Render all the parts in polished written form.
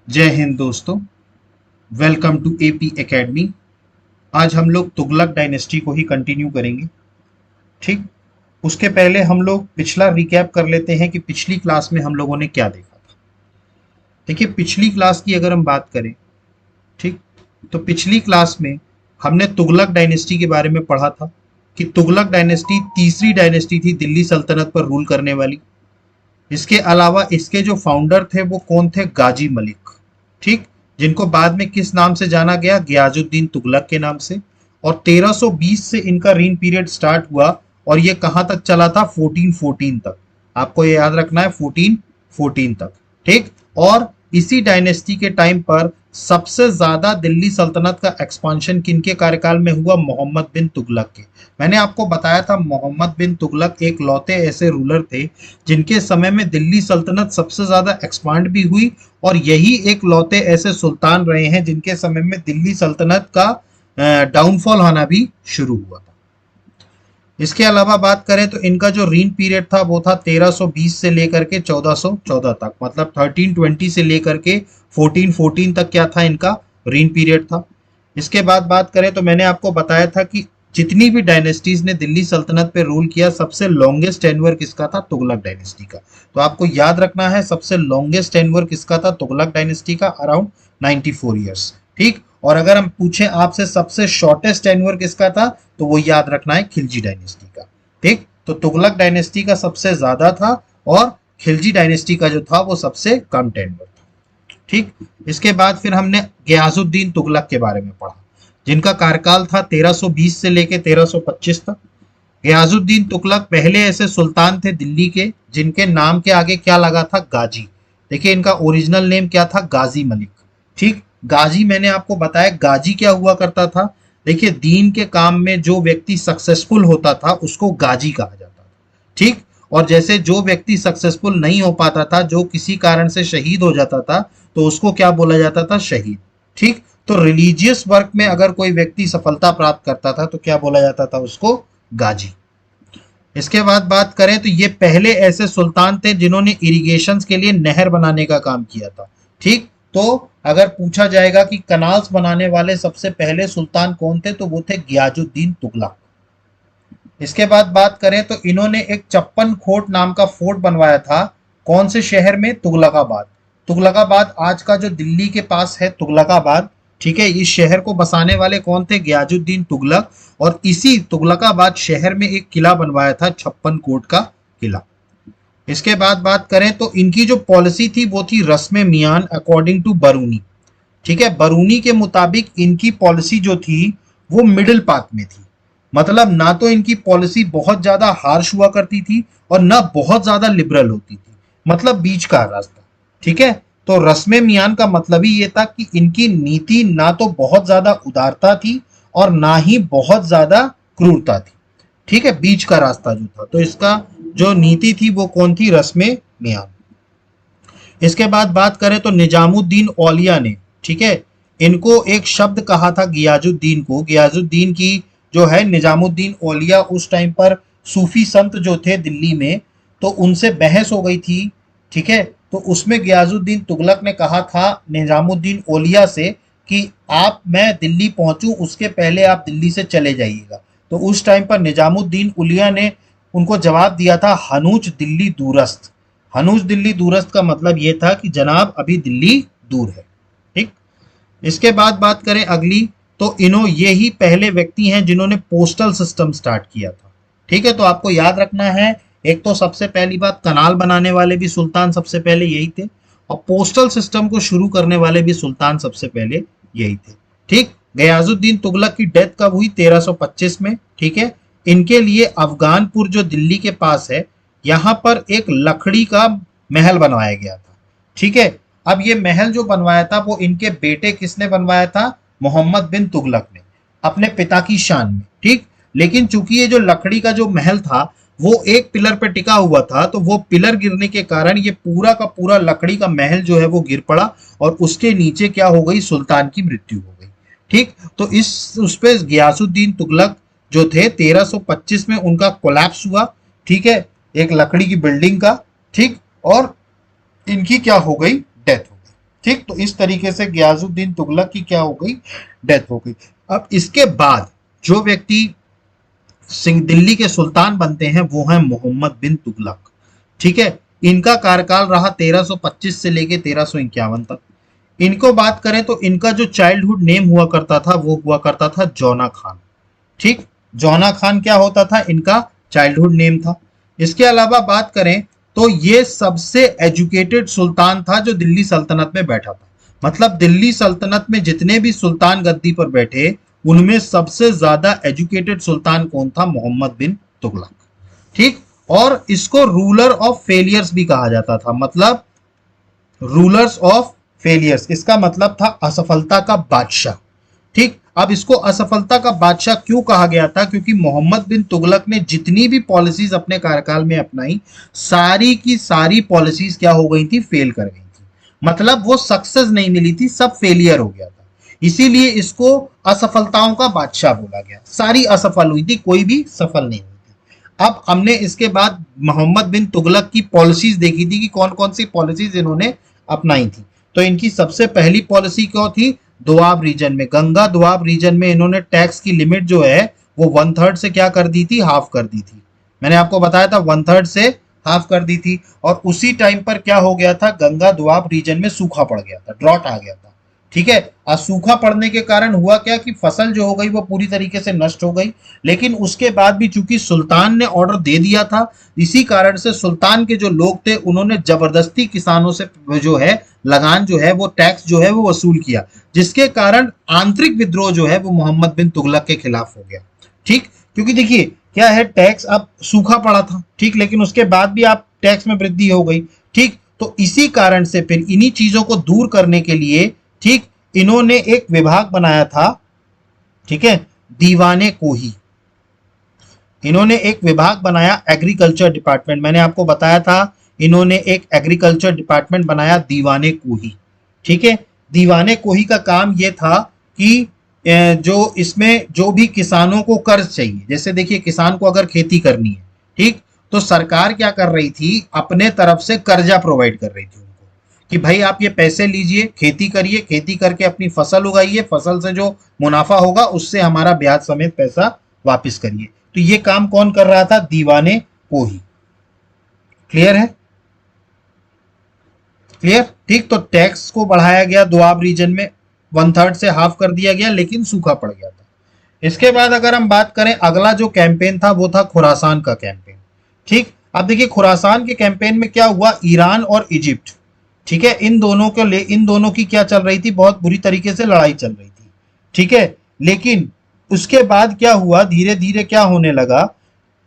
जय हिंद दोस्तों। Welcome to AP academy. आज हम लोग तुगलक डायनेस्टी को ही कंटिन्यू करेंगे। ठीक। उसके पहले हम लोग पिछला रिकैप कर लेते हैं कि पिछली क्लास में हम लोगों ने क्या देखा था। देखिए, पिछली क्लास की अगर हम बात करें, ठीक, तो पिछली क्लास में हमने तुगलक डायनेस्टी के बारे में पढ़ा था कि तुगलक डायनेस्टी तीसरी डायनेस्टी थी दिल्ली सल्तनत पर रूल करने वाली। इसके अलावा इसके जो फाउंडर थे वो कौन थे? गाजी मलिक। ठीक। जिनको बाद में किस नाम से जाना गया? गयाजुद्दीन तुगलक के नाम से। और 1320 से इनका रीन पीरियड स्टार्ट हुआ और ये कहां तक चला था? 1414 तक। आपको ये याद रखना है, 1414 तक। ठीक। और इसी डायनेस्टी के टाइम पर सबसे ज्यादा दिल्ली सल्तनत का एक्सपांशन किनके कार्यकाल में हुआ? मोहम्मद बिन तुगलक के। मैंने आपको बताया था मोहम्मद बिन तुगलक एक लौते ऐसे रूलर थे जिनके समय में दिल्ली सल्तनत सबसे ज्यादा एक्सपांड भी हुई, और यही एक लौते ऐसे सुल्तान रहे हैं जिनके समय में दिल्ली सल्तनत का डाउनफॉल होना भी शुरू हुआ था। इसके अलावा बात करें तो इनका जो रीन पीरियड था वो था 1320 से लेकर के 1414 तक, मतलब 1320 से लेकर के 1414 तक क्या था? इनका रीन पीरियड था। इसके बाद बात करें तो मैंने आपको बताया था कि जितनी भी डायनेस्टीज ने दिल्ली सल्तनत पे रूल किया, सबसे लॉन्गेस्ट टेन्योर किसका था? तुगलक डायनेस्टी का। तो आपको याद रखना है, सबसे लॉन्गेस्ट टेन्योर किसका था? तुगलक डायनेस्टी का, अराउंड 94 ईयर्स। ठीक। और अगर हम पूछें आपसे सबसे शॉर्टेस्ट टेन्योर किसका था, तो वो याद रखना है खिलजी डायनेस्टी का। ठीक। तो तुगलक डायनेस्टी का सबसे ज्यादा था और खिलजी डायनेस्टी का जो था वो सबसे कम टेन्योर था। ठीक। इसके बाद फिर हमने गयाजुद्दीन तुगलक के बारे में पढ़ा, जिनका कार्यकाल था 1320 से लेकर 1325 तक। गयाजुद्दीन तुगलक पहले ऐसे सुल्तान थे दिल्ली के जिनके नाम के आगे क्या लगा था? गाजी। देखिए, इनका ओरिजिनल नेम क्या था? गाजी मलिक। ठीक। गाजी मैंने आपको बताया, गाजी क्या हुआ करता था। देखिए, दीन के काम में जो व्यक्ति सक्सेसफुल होता था उसको गाजी कहा जाता था। ठीक। और जैसे जो व्यक्ति सक्सेसफुल नहीं हो पाता था, जो किसी कारण से शहीद हो जाता था, तो उसको क्या बोला जाता था? शहीद। ठीक। तो रिलीजियस वर्क में अगर कोई व्यक्ति सफलता प्राप्त करता था तो क्या बोला जाता था? उसको गाजी। इसके बाद बात करें तो ये पहले ऐसे सुल्तान थे जिन्होंने इरिगेशन के लिए नहर बनाने का काम किया था। ठीक। तो अगर पूछा जाएगा कि कनाल्स बनाने वाले सबसे पहले सुल्तान कौन थे, तो वो थे गयाजुद्दीन तुगलक। इसके बाद बात करें तो इन्होंने एक चप्पन खोट नाम का फोर्ट बनवाया था। कौन से शहर में? तुगलकाबाद। तुगलकाबाद आज का जो दिल्ली के पास है तुगलकाबाद। ठीक है। इस शहर को बसाने वाले कौन थे? गयाजुद्दीन तुगलक। और इसी तुगलकाबाद शहर में एक किला बनवाया था, छप्पन कोट का किला। इसके बाद बात करें तो इनकी जो पॉलिसी थी वो थी रस्म मियान अकॉर्डिंग टू बरूनी। ठीक है। बरूनी के मुताबिक इनकी पॉलिसी जो थी वो मिडिल पाथ में थी। मतलब ना तो इनकी पॉलिसी बहुत ज्यादा हार्श हुआ करती थी और ना बहुत ज्यादा लिबरल होती थी, मतलब बीच का रास्ता। ठीक है। तो रस्म मियान का मतलब ही ये था कि इनकी नीति ना तो बहुत ज्यादा उदारता थी और ना ही बहुत ज्यादा क्रूरता थी। ठीक है। बीच का रास्ता जो था, तो इसका जो नीति थी वो कौन थी? रस्म मियान। इसके बाद बात करें तो निजामुद्दीन औलिया ने, ठीक है, इनको एक शब्द कहा था गियाजुद्दीन को। गियाजुद्दीन की जो है निजामुद्दीन औलिया, उस टाइम पर सूफी संत जो थे दिल्ली में, तो उनसे बहस हो गई थी। ठीक है। तो उसमें गियाजुद्दीन तुगलक ने कहा था निजामुद्दीन औलिया से कि आप, मैं दिल्ली पहुंचूं उसके पहले आप दिल्ली से चले जाइएगा। तो उस टाइम पर निजामुद्दीन औलिया ने उनको जवाब दिया था, हनूच दिल्ली दूरस्त। हनूज दिल्ली दूरस्त का मतलब ये था कि जनाब अभी दिल्ली दूर है। ठीक। इसके बाद बात करें अगली, तो ये ही पहले व्यक्ति हैं जिन्होंने पोस्टल सिस्टम स्टार्ट किया था। ठीक है। तो आपको याद रखना है, एक तो सबसे पहली बात, कनाल बनाने वाले भी सुल्तान सबसे पहले यही थे, और पोस्टल सिस्टम को शुरू करने वाले भी सुल्तान सबसे पहले यही थे। ठीक। गयाजुद्दीन तुगलक की डेथ कब हुई? 1325 में। ठीक है। इनके लिए अफगानपुर जो दिल्ली के पास है, यहां पर एक लकड़ी का महल बनवाया गया था। ठीक है। अब ये महल जो बनवाया था वो इनके बेटे किसने बनवाया था? मोहम्मद बिन तुगलक ने, अपने पिता की शान में। ठीक। लेकिन चूंकि ये जो लकड़ी का जो महल था वो एक पिलर पे टिका हुआ था, तो वो पिलर गिरने के कारण ये पूरा का पूरा लकड़ी का महल जो है वो गिर पड़ा, और उसके नीचे क्या हो गई? सुल्तान की मृत्यु हो गई। ठीक। तो इस उस पे गयासुद्दीन तुगलक जो थे 1325 में उनका कोलैप्स हुआ। ठीक है। एक लकड़ी की बिल्डिंग का। ठीक। और इनकी क्या हो गई? डेथ हो गई। ठीक, तो इस तरीके से गयाजुद्दीन तुगलक की क्या हो गई, डेथ हो गई। अब इसके बाद जो व्यक्ति सिंह दिल्ली के सुल्तान बनते हैं वो हैं मोहम्मद बिन तुगलक। ठीक है, इनका कार्यकाल रहा 1325 से लेके 1351 तक। इनको बात करें तो इनका जो चाइल्डहुड नेम हुआ करता था वो हुआ करता था जौना खान। ठीक, जौना खान क्या होता था, इनका चाइल्डहुड नेम था। इसके अलावा बात करें तो ये सबसे एजुकेटेड सुल्तान था जो दिल्ली सल्तनत में बैठा था। मतलब दिल्ली सल्तनत में जितने भी सुल्तान गद्दी पर बैठे उनमें सबसे ज्यादा एजुकेटेड सुल्तान कौन था, मोहम्मद बिन तुगलक। ठीक, और इसको रूलर ऑफ फेलियर्स भी कहा जाता था। मतलब रूलर्स ऑफ फेलियर्स, इसका मतलब था असफलता का बादशाह। ठीक, अब इसको असफलता का बादशाह क्यों कहा गया था, क्योंकि मोहम्मद बिन तुगलक ने जितनी भी पॉलिसीज अपने कार्यकाल में अपनाई सारी की सारी पॉलिसीज क्या हो गई थी, फेल कर गई थी। मतलब वो सक्सेस नहीं मिली थी, सब फेलियर हो गया था। इसीलिए इसको असफलताओं का बादशाह बोला गया। सारी असफल हुई थी, कोई भी सफल नहीं हुई थी। अब हमने इसके बाद मोहम्मद बिन तुगलक की पॉलिसीज देखी थी कि कौन कौन सी पॉलिसीज इन्होंने अपनाई थी। तो इनकी सबसे पहली पॉलिसी क्या थी, दोआब रीजन में, गंगा दोआब रीजन में इन्होंने टैक्स की लिमिट जो है वो 1/3 से क्या कर दी थी, हाफ कर दी थी। मैंने आपको बताया था 1/3 से हाफ कर दी थी। और उसी टाइम पर क्या हो गया था, गंगा दोआब रीजन में सूखा पड़ गया था, ड्रॉट आ गया था। ठीक है, आज सूखा पड़ने के कारण हुआ क्या कि फसल जो हो गई वो पूरी तरीके से नष्ट हो गई। लेकिन उसके बाद भी चूंकि सुल्तान ने ऑर्डर दे दिया था, इसी कारण से सुल्तान के जो लोग थे उन्होंने जबरदस्ती किसानों से जो है लगान जो है वो टैक्स जो है वो वसूल किया, जिसके कारण आंतरिक विद्रोह जो है वो मोहम्मद बिन तुगलक के खिलाफ हो गया। ठीक, क्योंकि देखिए क्या है, टैक्स अब सूखा पड़ा था, ठीक, लेकिन उसके बाद भी आप टैक्स में वृद्धि हो गई। ठीक, तो इसी कारण से फिर इन्हीं चीजों को दूर करने के लिए, ठीक, इन्होंने एक विभाग बनाया था। ठीक है, दीवाने कोही, इन्होंने एक विभाग बनाया, एग्रीकल्चर डिपार्टमेंट। मैंने आपको बताया था इन्होंने एक एग्रीकल्चर डिपार्टमेंट बनाया, दीवाने कोही। ठीक है, दीवाने कोही का काम यह था कि जो इसमें जो भी किसानों को कर्ज चाहिए, जैसे देखिए किसान को अगर खेती करनी है, ठीक, तो सरकार क्या कर रही थी, अपने तरफ से कर्जा प्रोवाइड कर रही थी उनको कि भाई आप ये पैसे लीजिए, खेती करिए, खेती करके अपनी फसल उगाइए, फसल से जो मुनाफा होगा उससे हमारा ब्याज समेत पैसा वापस करिए। तो ये काम कौन कर रहा था, दीवाने कोही। क्लियर है, क्लियर। ठीक, तो टैक्स को बढ़ाया गया, दोआब रीजन में 1/3 से हाफ कर दिया गया, लेकिन सूखा पड़ गया था। इसके बाद अगर हम बात करें, अगला जो कैंपेन था वो था खुरासान का कैंपेन। ठीक, अब देखिए खुरासान के कैंपेन में क्या हुआ, ईरान और इजिप्ट, ठीक है, इन दोनों की क्या चल रही थी, बहुत बुरी तरीके से लड़ाई चल रही थी। ठीक है, लेकिन उसके बाद क्या हुआ, धीरे धीरे क्या होने लगा,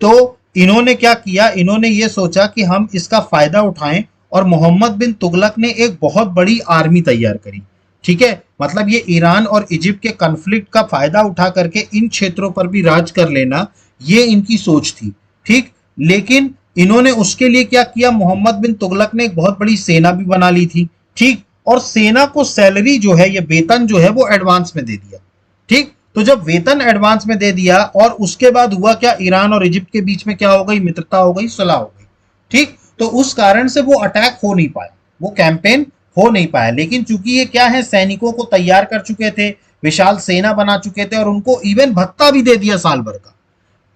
तो इन्होंने क्या किया, इन्होंने ये सोचा कि हम इसका फायदा उठाएं, और मोहम्मद बिन तुगलक ने एक बहुत बड़ी आर्मी तैयार करी। ठीक है, मतलब ये ईरान और इजिप्ट के कॉन्फ्लिक्ट का फायदा उठा करके इन क्षेत्रों पर भी राज कर लेना, ये इनकी सोच थी। ठीक, लेकिन इन्होंने उसके लिए क्या किया, मोहम्मद बिन तुगलक ने एक बहुत बड़ी सेना भी बना ली थी। ठीक, और सेना को सैलरी जो है, ये वेतन जो है वो एडवांस में दे दिया। ठीक, तो जब वेतन एडवांस में दे दिया और उसके बाद हुआ क्या, ईरान और इजिप्ट के बीच में क्या हो गई, मित्रता हो गई, सुलह हो गई। ठीक, तो उस कारण से वो अटैक हो नहीं पाया, वो कैंपेन हो नहीं पाया। लेकिन चूंकि ये क्या है, सैनिकों को तैयार कर चुके थे, विशाल सेना बना चुके थे, और उनको इवन भत्ता भी दे दिया साल भर का।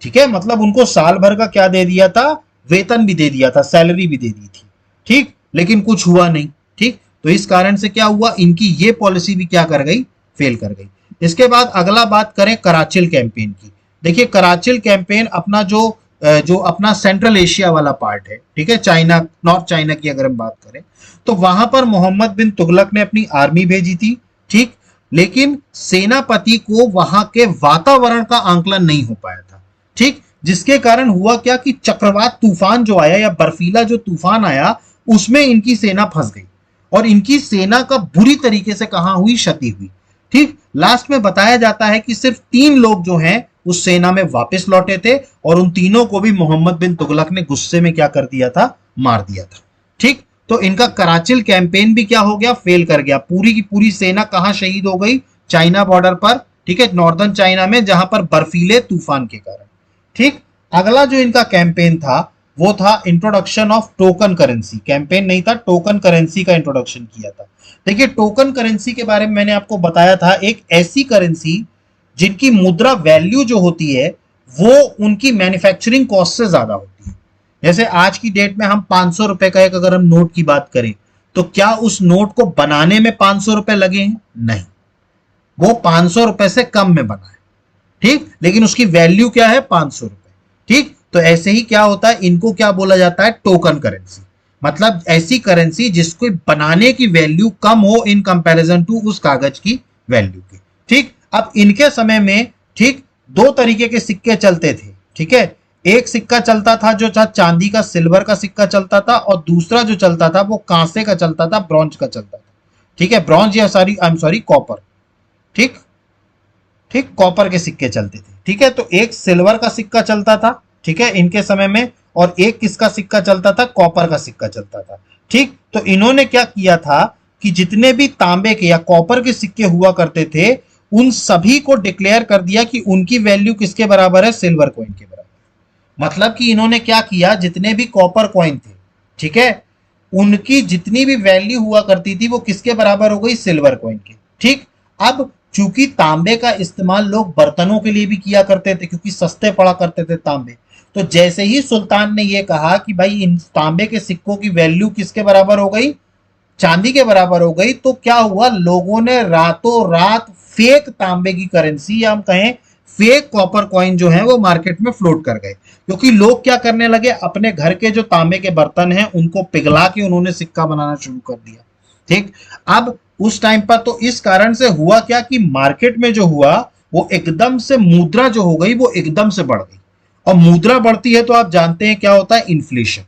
ठीक है, मतलब उनको साल भर का क्या दे दिया था, वेतन भी दे दिया था, सैलरी भी दे दी थी। ठीक, लेकिन कुछ हुआ नहीं। ठीक, तो इस कारण से क्या हुआ, इनकी ये पॉलिसी भी क्या कर गई, फेल कर गई। इसके बाद अगला बात करें कराचिल कैंपेन की। देखिए कराचिल कैंपेन अपना जो अपना सेंट्रल एशिया वाला पार्ट है, ठीक है, चाइना, नॉर्थ चाइना की अगर हम बात करें, तो वहां पर मोहम्मद बिन तुगलक ने अपनी आर्मी भेजी थी। ठीक, लेकिन सेनापति को वहां के वातावरण का आंकलन नहीं हो पाया था। ठीक, जिसके कारण हुआ क्या कि चक्रवात तूफान जो आया, या बर्फीला जो तूफान आया, उसमें इनकी सेना फंस गई, और इनकी सेना का बुरी तरीके से कहां हुई, क्षति हुई। ठीक, लास्ट में बताया जाता है कि सिर्फ 3 लोग जो हैं उस सेना में वापस लौटे थे, और उन तीनों को भी मोहम्मद बिन तुगलक ने गुस्से में क्या कर दिया था, मार दिया था। ठीक, तो इनका कराचिल कैंपेन भी क्या हो गया, फेल कर गया। पूरी की पूरी सेना कहां शहीद हो गई, चाइना बॉर्डर पर। ठीक है, नॉर्दर्न चाइना में, जहां पर बर्फीले तूफान के कारण। ठीक, अगला जो इनका कैंपेन था वो था introduction of token currency. Campaign नहीं था, टोकन करेंसी का इंट्रोडक्शन किया था। देखिए टोकन करेंसी के बारे में मैंने आपको बताया था, एक ऐसी करेंसी जिनकी मुद्रा वैल्यू जो होती है वो उनकी मैन्युफैक्चरिंग कॉस्ट से ज्यादा होती है। जैसे आज की डेट में हम 500 रुपए का एक अगर हम नोट की बात करें तो क्या उस नोट को बनाने में 500 रुपए लगे हैं? नहीं, वो 500 रुपए से कम में बना है, ठीक, लेकिन उसकी वैल्यू क्या है? 500 रुपए। ठीक, तो ऐसे ही क्या होता है, इनको क्या बोला जाता है? Token currency. मतलब ऐसी करेंसी जिसको बनाने की वैल्यू कम हो इन कंपैरिजन टू उस कागज की वैल्यू के। ठीक, अब इनके समय में ठीक दो तरीके के सिक्के चलते थे। ठीक है, एक सिक्का चलता था जो था चांदी का, सिल्वर का सिक्का चलता था, और दूसरा जो चलता था वो कांसे का चलता था, ब्रॉन्ज का चलता था। ठीक है, ब्रॉन्ज या sorry I am sorry copper. ठीक, ठीक, कॉपर के सिक्के चलते थे। ठीक है, तो एक सिल्वर का सिक्का चलता था, ठीक है, इनके समय में, और एक किसका सिक्का चलता था? कॉपर का सिक्का चलता था। ठीक, तो इन्होंने क्या किया था कि जितने भी तांबे के या कॉपर के सिक्के हुआ करते थे उन सभी को डिक्लेयर कर दिया कि उनकी वैल्यू किसके बराबर है? सिल्वर कॉइन के बराबर। मतलब कि इन्होंने क्या किया, जितने भी कॉपर कॉइन थे, ठीक है, उनकी जितनी भी वैल्यू हुआ करती थी वो किसके बराबर हो गई? सिल्वर कॉइन के। ठीक, अब चूंकि तांबे का इस्तेमाल लोग बर्तनों के लिए भी किया करते थे क्योंकि सस्ते पड़ा करते थे तांबे, तो जैसे ही सुल्तान ने यह कहा कि भाई इन तांबे के सिक्कों की वैल्यू किसके बराबर हो गई? चांदी के बराबर हो गई, तो क्या हुआ, लोगों ने रातों रात फेक तांबे की करेंसी या हम कहें फेक कॉपर कॉइन जो है वो मार्केट में फ्लोट कर गए। क्योंकि लोग क्या करने लगे, अपने घर के जो तांबे के बर्तन हैं उनको पिघला के उन्होंने सिक्का बनाना शुरू कर दिया। ठीक, अब उस टाइम पर तो इस कारण से हुआ क्या कि मार्केट में जो हुआ वो एकदम से मुद्रा जो हो गई वो एकदम से बढ़ गई। और मुद्रा बढ़ती है तो आप जानते हैं क्या होता है? इन्फ्लेशन।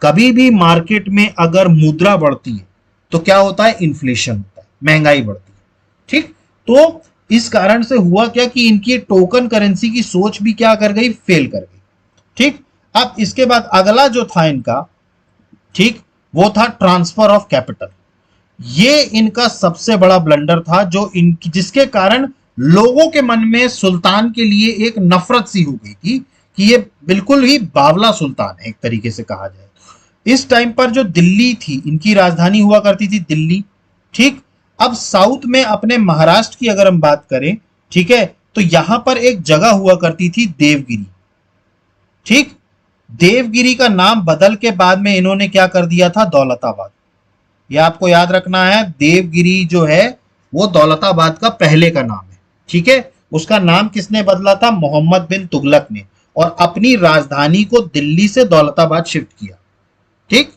कभी भी मार्केट में अगर मुद्रा बढ़ती है तो क्या होता है? इन्फ्लेशन होता है, महंगाई बढ़ती है। ठीक, तो इस कारण से हुआ क्या कि इनकी टोकन करेंसी की सोच भी क्या कर गई? फेल कर गई। ठीक, अब इसके बाद अगला जो था इनका, ठीक, वो था ट्रांसफर ऑफ कैपिटल। ये इनका सबसे बड़ा ब्लंडर था जो इनकी, जिसके कारण लोगों के मन में सुल्तान के लिए एक नफरत सी हो गई थी कि ये बिल्कुल ही बावला सुल्तान है एक तरीके से कहा जाए। इस टाइम पर जो दिल्ली थी, इनकी राजधानी हुआ करती थी दिल्ली। ठीक, अब साउथ में अपने महाराष्ट्र की अगर हम बात करें, ठीक है, तो यहां पर एक जगह हुआ करती थी देवगिरी। ठीक, देवगिरी का नाम बदल के बाद में इन्होंने क्या कर दिया था? दौलताबाद। यह आपको याद रखना है, देवगिरी जो है वो दौलताबाद का पहले का नाम है। ठीक है, उसका नाम किसने बदला था? मोहम्मद बिन तुगलक ने, और अपनी राजधानी को दिल्ली से दौलताबाद शिफ्ट किया। ठीक,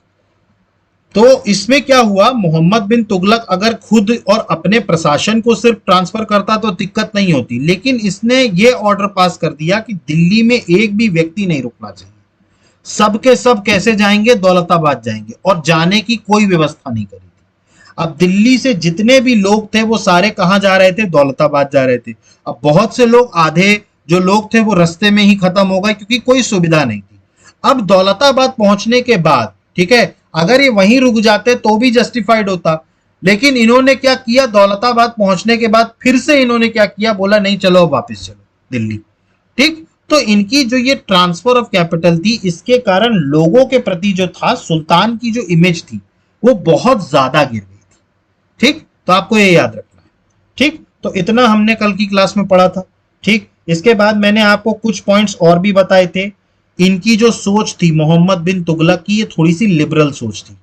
तो इसमें क्या हुआ, मोहम्मद बिन तुगलक अगर खुद और अपने प्रशासन को सिर्फ ट्रांसफर करता तो दिक्कत नहीं होती, लेकिन इसने ये ऑर्डर पास कर दिया कि दिल्ली में एक भी व्यक्ति नहीं रुकना चाहिए, सब के सब कैसे जाएंगे? दौलताबाद जाएंगे, और जाने की कोई व्यवस्था नहीं करी थी। अब दिल्ली से जितने भी लोग थे वो सारे कहां जा रहे थे? दौलताबाद जा रहे थे। अब बहुत से लोग, आधे जो लोग थे वो रास्ते में ही खत्म हो गए क्योंकि कोई सुविधा नहीं थी। अब दौलताबाद पहुंचने के बाद, ठीक है, अगर ये वहीं रुक जाते तो भी जस्टिफाइड होता, लेकिन इन्होंने क्या किया, दौलताबाद पहुंचने के बाद फिर से इन्होंने क्या किया, बोला नहीं चलो वापस चलो दिल्ली। ठीक, तो इनकी जो ये ट्रांसफर ऑफ कैपिटल थी, इसके कारण लोगों के प्रति जो था सुल्तान की जो इमेज थी वो बहुत ज्यादा गिर गई थी। ठीक, तो आपको ये याद रखना है। ठीक, तो इतना हमने कल की क्लास में पढ़ा था। ठीक, इसके बाद मैंने आपको कुछ पॉइंट्स और भी बताए थे। इनकी जो सोच थी मोहम्मद बिन तुगलक की, ये थोड़ी सी लिबरल सोच थी।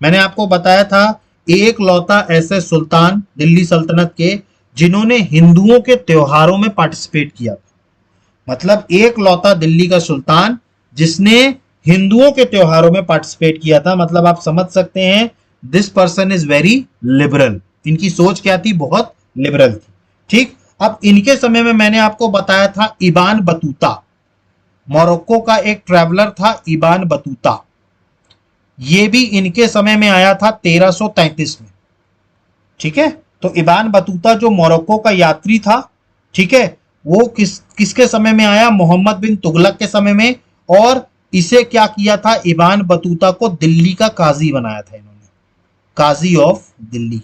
मैंने आपको बताया था एक लौता ऐसे सुल्तान दिल्ली सल्तनत के जिन्होंने हिंदुओं के त्योहारों में पार्टिसिपेट किया था। मतलब एक लौता दिल्ली का सुल्तान जिसने हिंदुओं के त्योहारों में पार्टिसिपेट किया था। मतलब आप समझ सकते हैं this person is very liberal. इनकी सोच क्या थी? बहुत लिबरल थी। ठीक, अब इनके समय में मैंने आपको बताया था इबान बतूता, मोरक्को का एक ट्रैवलर था इबान बतूता। ये भी इनके समय में आया था 1333 में। ठीक है, तो इबान बतूता जो मोरक्को का यात्री था, ठीक है, वो किसके समय में आया? मोहम्मद बिन तुगलक के समय में। और इसे क्या किया था? इबान बतूता को दिल्ली का काजी बनाया था इन्होंने, काजी ऑफ दिल्ली।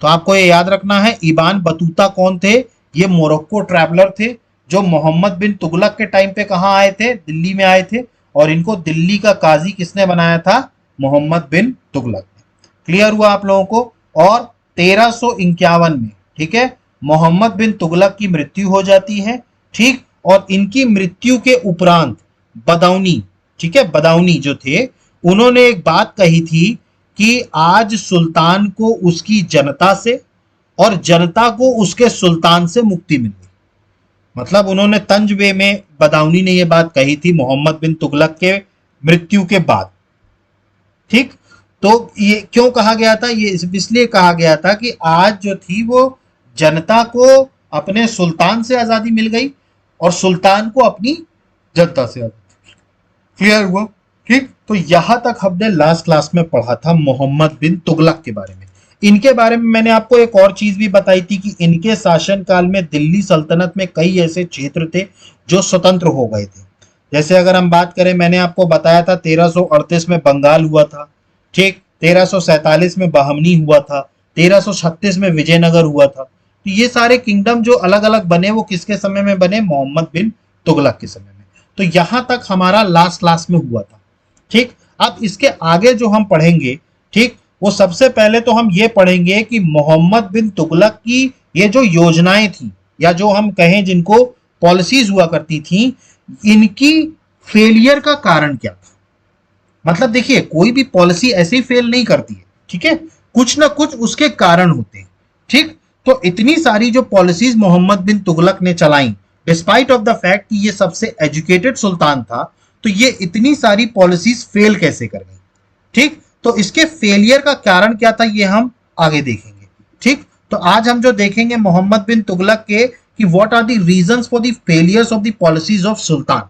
तो आपको ये याद रखना है इबान बतूता कौन थे? ये मोरक्को ट्रैवलर थे जो मोहम्मद बिन तुगलक के टाइम पे कहां आए थे? दिल्ली में आए थे, और इनको दिल्ली का काजी किसने बनाया था? मोहम्मद बिन तुगलक ने। क्लियर हुआ आप लोगों को? और 1351 में, ठीक है, मोहम्मद बिन तुगलक की मृत्यु हो जाती है, ठीक। और इनकी मृत्यु के उपरांत बदाऊनी, ठीक है, बदाऊनी जो थे उन्होंने एक बात कही थी कि आज सुल्तान को उसकी जनता से और जनता को उसके सुल्तान से मुक्ति मिल गई। मतलब उन्होंने तंज वे में बदाऊनी ने यह बात कही थी मोहम्मद बिन तुगलक के मृत्यु के बाद, ठीक। तो ये क्यों कहा गया था? ये इसलिए कहा गया था कि आज जो थी वो जनता को अपने सुल्तान से आजादी मिल गई और सुल्तान को अपनी जनता से आजादी। क्लियर हुआ? ठीक। तो यहां तक हमने लास्ट क्लास में पढ़ा था मोहम्मद बिन तुगलक के बारे में। इनके बारे में मैंने आपको एक और चीज भी बताई थी कि इनके शासनकाल में दिल्ली सल्तनत में कई ऐसे क्षेत्र थे जो स्वतंत्र हो गए थे। जैसे अगर हम बात करें, मैंने आपको बताया था 1338 में बंगाल हुआ था, ठीक। 1347 में बहमनी हुआ था, 1336 में विजयनगर हुआ था। तो ये सारे किंगडम जो अलग अलग बने वो किसके समय में बने? मोहम्मद बिन तुगलक के समय में। तो यहां तक हमारा लास्ट क्लास में हुआ था, ठीक। अब इसके आगे जो हम पढ़ेंगे, ठीक, वो सबसे पहले तो हम ये पढ़ेंगे कि मोहम्मद बिन तुगलक की ये जो योजनाएं थी या जो हम कहें जिनको पॉलिसीज हुआ करती थी, इनकी फेलियर का कारण क्या था। मतलब देखिए, कोई भी पॉलिसी ऐसे ही फेल नहीं करती है, ठीक है, कुछ ना कुछ उसके कारण होते हैं, ठीक। तो इतनी सारी जो पॉलिसीज मोहम्मद बिन तुगलक ने चलाई, डिस्पाइट ऑफ द फैक्ट कि ये सबसे एजुकेटेड सुल्तान था, तो ये इतनी सारी पॉलिसीज फेल कैसे कर गई, ठीक। तो इसके फेलियर का कारण क्या था ये हम आगे देखेंगे, ठीक। तो आज हम जो देखेंगे मोहम्मद बिन तुगलक के कि what are the reasons for the failures of the policies of सुल्तान,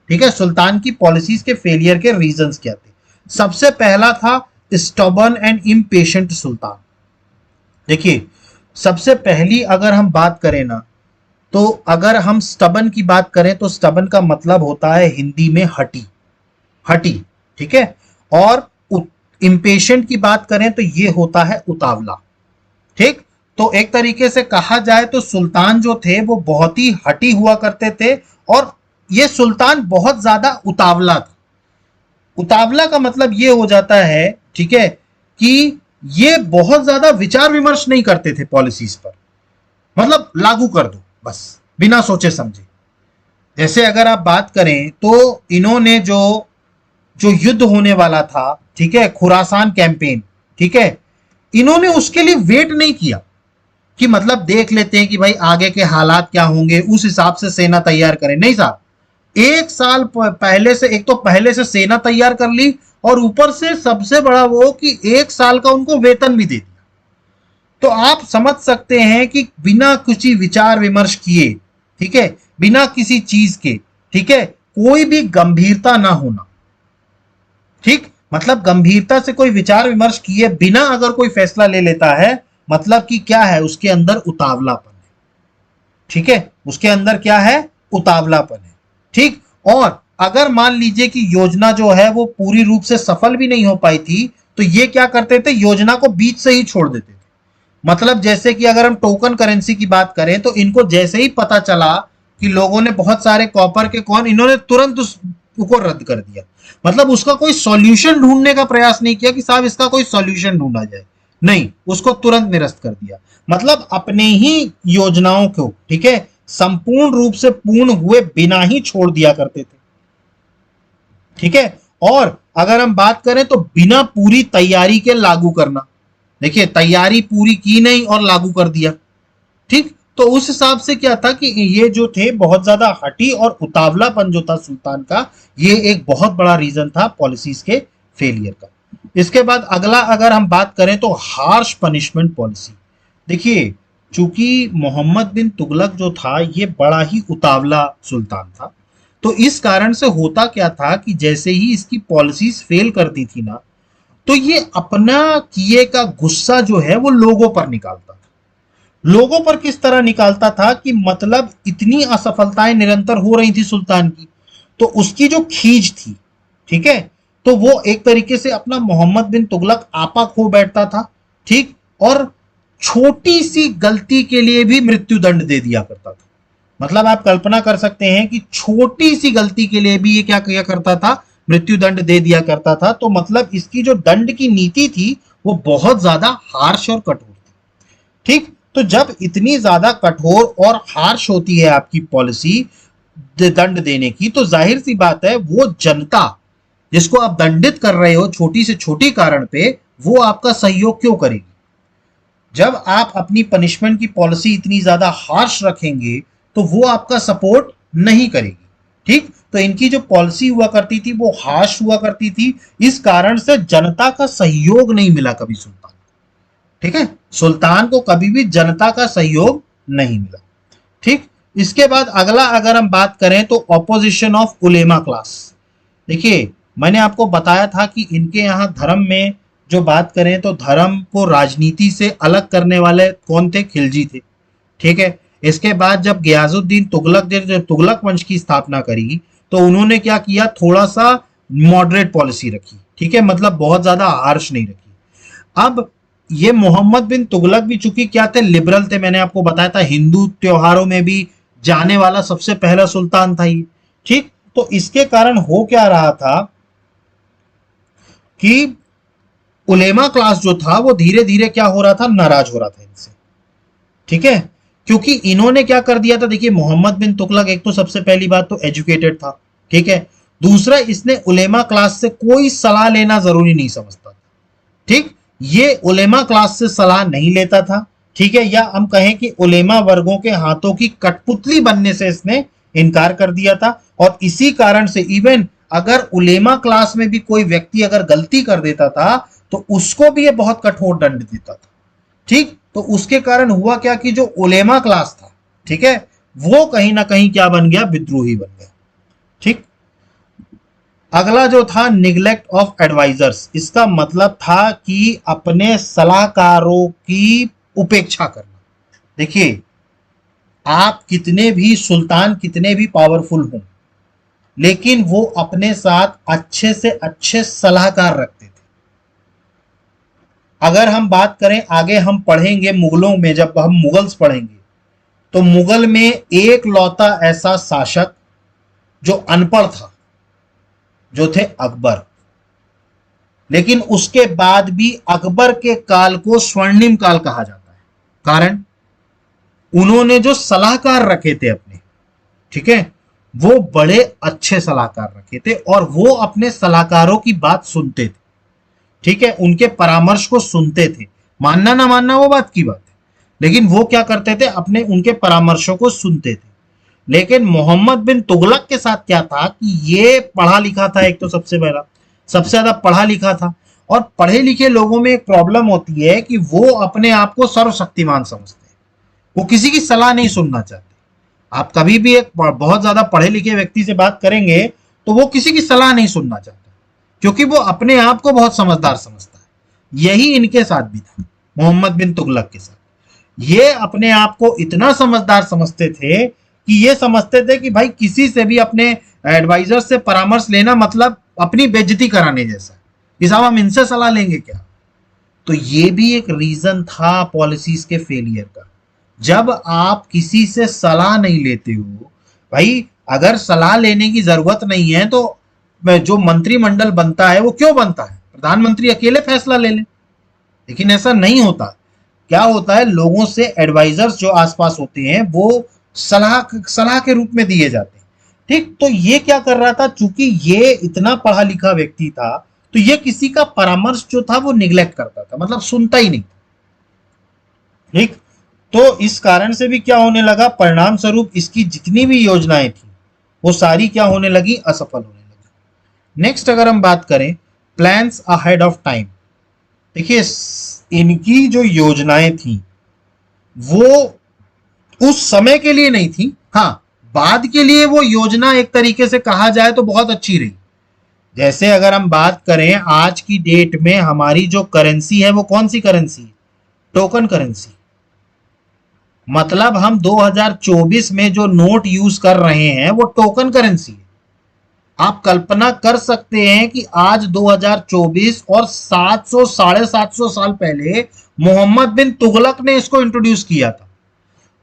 ठीक है, सुल्तान की पॉलिसीज के फेलियर के रीजंस क्या थे। सबसे पहला था स्टबर्न एंड इम्पेशेंट सुल्तान। देखिए, सबसे पहली अगर हम बात करें ना, तो अगर हम स्टबर्न की बात करें तो स्टबर्न का मतलब होता है हिंदी में हठी, हठी, ठीक है। और इम्पेशेंट की बात करें तो ये होता है उतावला, ठीक। तो एक तरीके से कहा जाए तो सुल्तान जो थे वो बहुत ही हठी हुआ करते थे और ये सुल्तान बहुत ज्यादा उतावला था। उतावला का मतलब ये हो जाता है, ठीक है, कि ये बहुत ज्यादा विचार विमर्श नहीं करते थे पॉलिसीज पर, मतलब लागू कर दो बस बिना सोचे समझे। जैसे अगर आप बात करें तो इन्होंने जो जो युद्ध होने वाला था, ठीक है, खुरासान कैंपेन, ठीक है, इन्होंने उसके लिए वेट नहीं किया कि मतलब देख लेते हैं कि भाई आगे के हालात क्या होंगे उस हिसाब से सेना तैयार करें। नहीं साहब, एक साल पहले से, एक तो पहले से सेना तैयार कर ली और ऊपर से सबसे बड़ा वो कि एक साल का उनको वेतन भी दे दिया। तो आप समझ सकते हैं कि बिना कुछ विचार विमर्श किए, ठीक है, बिना किसी चीज के, ठीक है, कोई भी गंभीरता ना होना, ठीक, मतलब गंभीरता से कोई विचार विमर्श किए बिना अगर कोई फैसला ले लेता है, मतलब कि क्या है, उसके अंदर उतावलापन है, ठीक है, उसके अंदर क्या है, उतावलापन है, ठीक। और अगर मान लीजिए कि योजना जो है वो पूरी रूप से सफल भी नहीं हो पाई थी, तो ये क्या करते थे, योजना को बीच से ही छोड़ देते थे। मतलब जैसे कि अगर हम टोकन करेंसी की बात करें तो इनको जैसे ही पता चला कि लोगों ने बहुत सारे कॉपर के कॉइन, इन्होंने तुरंत उसको रद्द कर दिया। मतलब उसका कोई सॉल्यूशन ढूंढने का प्रयास नहीं किया कि साहब इसका कोई सॉल्यूशन ढूंढा जाए, नहीं, उसको तुरंत निरस्त कर दिया। मतलब अपने ही योजनाओं को, ठीक है, संपूर्ण रूप से पूर्ण हुए बिना ही छोड़ दिया करते थे, ठीक है। और अगर हम बात करें तो बिना पूरी तैयारी के लागू करना, देखिए तैयारी पूरी की नहीं और लागू कर दिया, ठीक। तो उस हिसाब से क्या था कि ये जो थे बहुत ज्यादा हठी और उतावलापन जो था सुल्तान का, ये एक बहुत बड़ा रीजन था पॉलिसीज के फेलियर का। इसके बाद अगला अगर हम बात करें तो हार्श पनिशमेंट पॉलिसी। देखिए, चूंकि मोहम्मद बिन तुगलक जो था ये बड़ा ही उतावला सुल्तान था, तो इस कारण से होता क्या था कि जैसे ही इसकी पॉलिसीज फेल करती थी ना, तो ये अपना किए का गुस्सा जो है वो लोगों पर निकालता था। लोगों पर किस तरह निकालता था कि मतलब इतनी असफलताएं निरंतर हो रही थी सुल्तान की, तो उसकी जो खींच थी, ठीक है, तो वो एक तरीके से अपना मोहम्मद बिन तुगलक आपा खो बैठता था, ठीक। और छोटी सी गलती के लिए भी मृत्यु दंड दे दिया करता था। मतलब आप कल्पना कर सकते हैं कि छोटी सी गलती के लिए भी ये क्या किया करता था, मृत्यु दंड दे दिया करता था। तो मतलब इसकी जो दंड की नीति थी वो बहुत ज्यादा हार्श और कठोर थी। ठीक, तो जब इतनी ज्यादा कठोर और हार्श होती है आपकी पॉलिसी दंड देने की, तो जाहिर सी बात है वो जनता जिसको आप दंडित कर रहे हो छोटी से छोटी कारण पे, वो आपका सहयोग क्यों करेगी। जब आप अपनी पनिशमेंट की पॉलिसी इतनी ज्यादा हार्श रखेंगे तो वो आपका सपोर्ट नहीं करेगी। ठीक, तो इनकी जो पॉलिसी हुआ करती थी वो हार्श हुआ करती थी, इस कारण से जनता का सहयोग नहीं मिला कभी सुल्तान। ठीक है, सुल्तान को कभी भी जनता का सहयोग नहीं मिला। ठीक, इसके बाद अगला अगर हम बात करें तो ऑपोजिशन ऑफ उलेमा क्लास। देखिए, मैंने आपको बताया था कि इनके यहाँ धर्म में जो बात करें तो धर्म को राजनीति से अलग करने वाले कौन थे? खिलजी थे। ठीक है, इसके बाद जब गयाजुद्दीन तुगलक ने जब तुगलक वंश की स्थापना करी तो उन्होंने क्या किया, थोड़ा सा मॉडरेट पॉलिसी रखी। ठीक है, मतलब बहुत ज्यादा हार्श नहीं रखी। अब ये मोहम्मद बिन तुगलक भी चूंकि क्या थे, लिबरल थे। मैंने आपको बताया था हिंदू त्योहारों में भी जाने वाला सबसे पहला सुल्तान था ये। ठीक, तो इसके कारण हो क्या रहा था कि उलेमा क्लास जो था वो धीरे धीरे क्या हो रहा था, नाराज हो रहा था इनसे। ठीक है, क्योंकि इन्होंने क्या कर दिया था, देखिए मोहम्मद बिन तुगलक एक तो सबसे पहली बात तो एजुकेटेड था। ठीक है, दूसरा इसने उलेमा क्लास से कोई सलाह लेना जरूरी नहीं समझता। ठीक, ये उलेमा क्लास से सलाह नहीं लेता था। ठीक है, या हम कहें कि उलेमा वर्गों के हाथों की कठपुतली बनने से इसने इनकार कर दिया था। और इसी कारण से इवन अगर उलेमा क्लास में भी कोई व्यक्ति अगर गलती कर देता था तो उसको भी ये बहुत कठोर दंड देता था। ठीक, तो उसके कारण हुआ क्या कि जो उलेमा क्लास था, ठीक है, वो कहीं ना कहीं क्या बन गया, विद्रोही बन गया। ठीक, अगला जो था निग्लेक्ट ऑफ एडवाइजर्स। इसका मतलब था कि अपने सलाहकारों की उपेक्षा करना। देखिए, आप कितने भी सुल्तान कितने भी पावरफुल हों, लेकिन वो अपने साथ अच्छे से अच्छे सलाहकार रखते थे। अगर हम बात करें, आगे हम पढ़ेंगे मुगलों में, जब हम मुगल्स पढ़ेंगे तो मुगल में एक लौता ऐसा शासक जो अनपढ़ था, जो थे अकबर। लेकिन उसके बाद भी अकबर के काल को स्वर्णिम काल कहा जाता है। कारण, उन्होंने जो सलाहकार रखे थे अपने, ठीक है, वो बड़े अच्छे सलाहकार रखे थे और वो अपने सलाहकारों की बात सुनते थे। ठीक है, उनके परामर्श को सुनते थे। मानना ना मानना वो बात की बात है, लेकिन वो क्या करते थे, अपने उनके परामर्शों को सुनते थे। लेकिन मोहम्मद बिन तुगलक के साथ क्या था कि ये पढ़ा लिखा था, एक तो सबसे पहला सबसे ज्यादा पढ़ा लिखा था। और पढ़े लिखे लोगों में एक प्रॉब्लम होती है कि वो अपने आप को सर्वशक्तिमान समझते हैं, वो किसी की सलाह नहीं सुनना चाहते। आप कभी भी एक बहुत ज्यादा पढ़े लिखे व्यक्ति से बात करेंगे तो वो किसी की सलाह नहीं सुनना चाहता, क्योंकि वो अपने आप को बहुत समझदार समझता है। यही इनके साथ भी था, मोहम्मद बिन तुगलक के साथ। ये अपने आप को इतना समझदार समझते थे कि ये समझते थे कि भाई किसी से भी अपने एडवाइजर से परामर्श लेना मतलब अपनी बेइज्जती कराने जैसा, कि साहब हम इनसे सलाह लेंगे क्या। तो ये भी एक रीजन था पॉलिसीज के फेलियर का। जब आप किसी से सलाह नहीं लेते हो, भाई अगर सलाह लेने की जरूरत नहीं है तो जो मंत्रिमंडल बनता है वो क्यों बनता है, प्रधानमंत्री अकेले फैसला ले ले। लेकिन ऐसा नहीं होता। क्या होता है, लोगों से एडवाइजर्स जो आसपास होते हैं वो सलाह सलाह के रूप में दिए जाते हैं। ठीक, तो ये क्या कर रहा था, चूंकि ये इतना पढ़ा लिखा व्यक्ति था तो ये किसी का परामर्श जो था वो निग्लेक्ट करता था, मतलब सुनता ही नहीं था। ठीक, तो इस कारण से भी क्या होने लगा, परिणाम स्वरूप इसकी जितनी भी योजनाएं थी वो सारी क्या होने लगी, असफल होने लगी। नेक्स्ट अगर हम बात करें, प्लान्स अहेड ऑफ टाइम। देखिए, इनकी जो योजनाएं थी वो उस समय के लिए नहीं थी, हाँ बाद के लिए वो योजना एक तरीके से कहा जाए तो बहुत अच्छी रही। जैसे अगर हम बात करें आज की डेट में हमारी जो करेंसी है वो कौन सी करेंसी है, टोकन करेंसी। मतलब हम 2024 में जो नोट यूज कर रहे हैं वो टोकन करेंसी है। आप कल्पना कर सकते हैं कि आज 2024 और 700 750 साल पहले मोहम्मद बिन तुगलक ने इसको इंट्रोड्यूस किया था।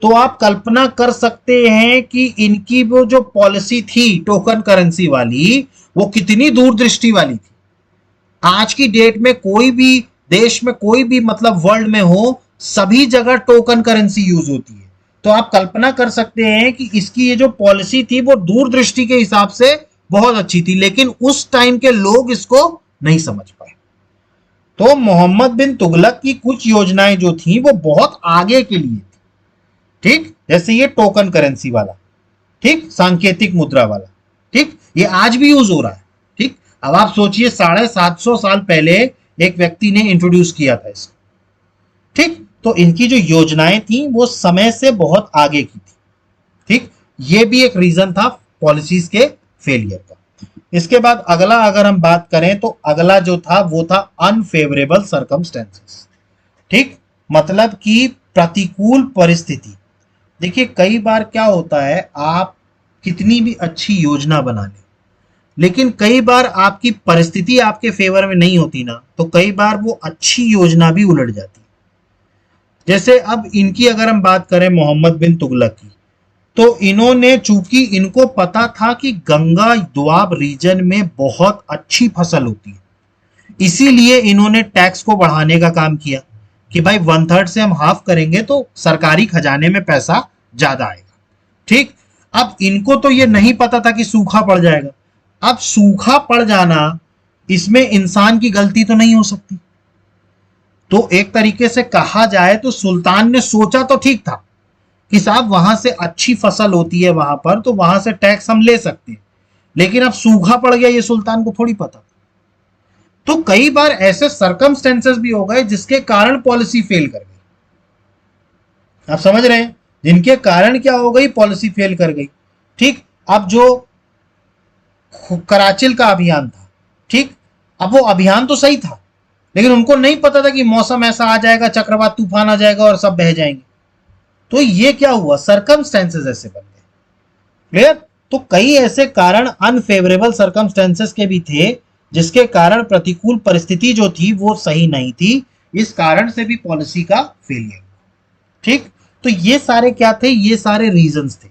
तो आप कल्पना कर सकते हैं कि इनकी वो जो पॉलिसी थी टोकन करेंसी वाली, वो कितनी दूरदृष्टि वाली थी। आज की डेट में कोई भी देश में, कोई भी मतलब वर्ल्ड में हो, सभी जगह टोकन करेंसी यूज होती है। तो आप कल्पना कर सकते हैं कि इसकी ये जो पॉलिसी थी वो दूरदृष्टि के हिसाब से बहुत अच्छी थी, लेकिन उस टाइम के लोग इसको नहीं समझ पाए। तो मोहम्मद बिन तुगलक की कुछ योजनाएं जो थी वो बहुत आगे के लिए थी। ठीक, जैसे ये टोकन करेंसी वाला, ठीक, सांकेतिक मुद्रा वाला, ठीक, ये आज भी यूज हो रहा है। ठीक, अब आप सोचिए 750 साल पहले एक व्यक्ति ने इंट्रोड्यूस किया था इसको। ठीक, तो इनकी जो योजनाएं थी वो समय से बहुत आगे की थी। ठीक, ये भी एक रीजन था पॉलिसीज के फेलियर का। इसके बाद अगला अगर हम बात करें तो अगला जो था वो था अनफेवरेबल सर्कमस्टेंसेस। ठीक, मतलब कि प्रतिकूल परिस्थिति। देखिए कई बार क्या होता है, आप कितनी भी अच्छी योजना बना लें, लेकिन कई बार आपकी परिस्थिति आपके फेवर में नहीं होती ना, तो कई बार वो अच्छी योजना भी उलट जाती है। जैसे अब इनकी अगर हम बात करें मोहम्मद बिन तुगलक की, तो इन्होंने, चूंकि इनको पता था कि गंगा दोआब रीजन में बहुत अच्छी फसल होती है, इसीलिए इन्होंने टैक्स को बढ़ाने का काम किया कि भाई 1/3 से हम हाफ करेंगे तो सरकारी खजाने में पैसा ज्यादा आएगा। ठीक, अब इनको तो ये नहीं पता था कि सूखा पड़ जाएगा। अब सूखा पड़ जाना, इसमें इंसान की गलती तो नहीं हो सकती। तो एक तरीके से कहा जाए तो सुल्तान ने सोचा तो ठीक था कि साहब वहां से अच्छी फसल होती है वहां पर, तो वहां से टैक्स हम ले सकते हैं, लेकिन अब सूखा पड़ गया ये सुल्तान को थोड़ी पता। तो कई बार ऐसे सरकमस्टेंसेस भी हो गए जिसके कारण पॉलिसी फेल कर गई। आप समझ रहे हैं, जिनके कारण क्या हो गई, पॉलिसी फेल कर गई। ठीक, अब जो कराचिल का अभियान था, ठीक, अब वो अभियान तो सही था, लेकिन उनको नहीं पता था कि मौसम ऐसा आ जाएगा, चक्रवात तूफान आ जाएगा और सब बह जाएंगे। तो ये क्या हुआ, सरकमस्टेंसेस ऐसे बन गए। क्लियर। तो कई ऐसे कारण अनफेवरेबल सरकमस्टेंसेस के भी थे जिसके कारण प्रतिकूल परिस्थिति जो थी वो सही नहीं थी, इस कारण से भी पॉलिसी का फेलियर। ठीक, तो ये सारे क्या थे, ये सारे रीजंस थे।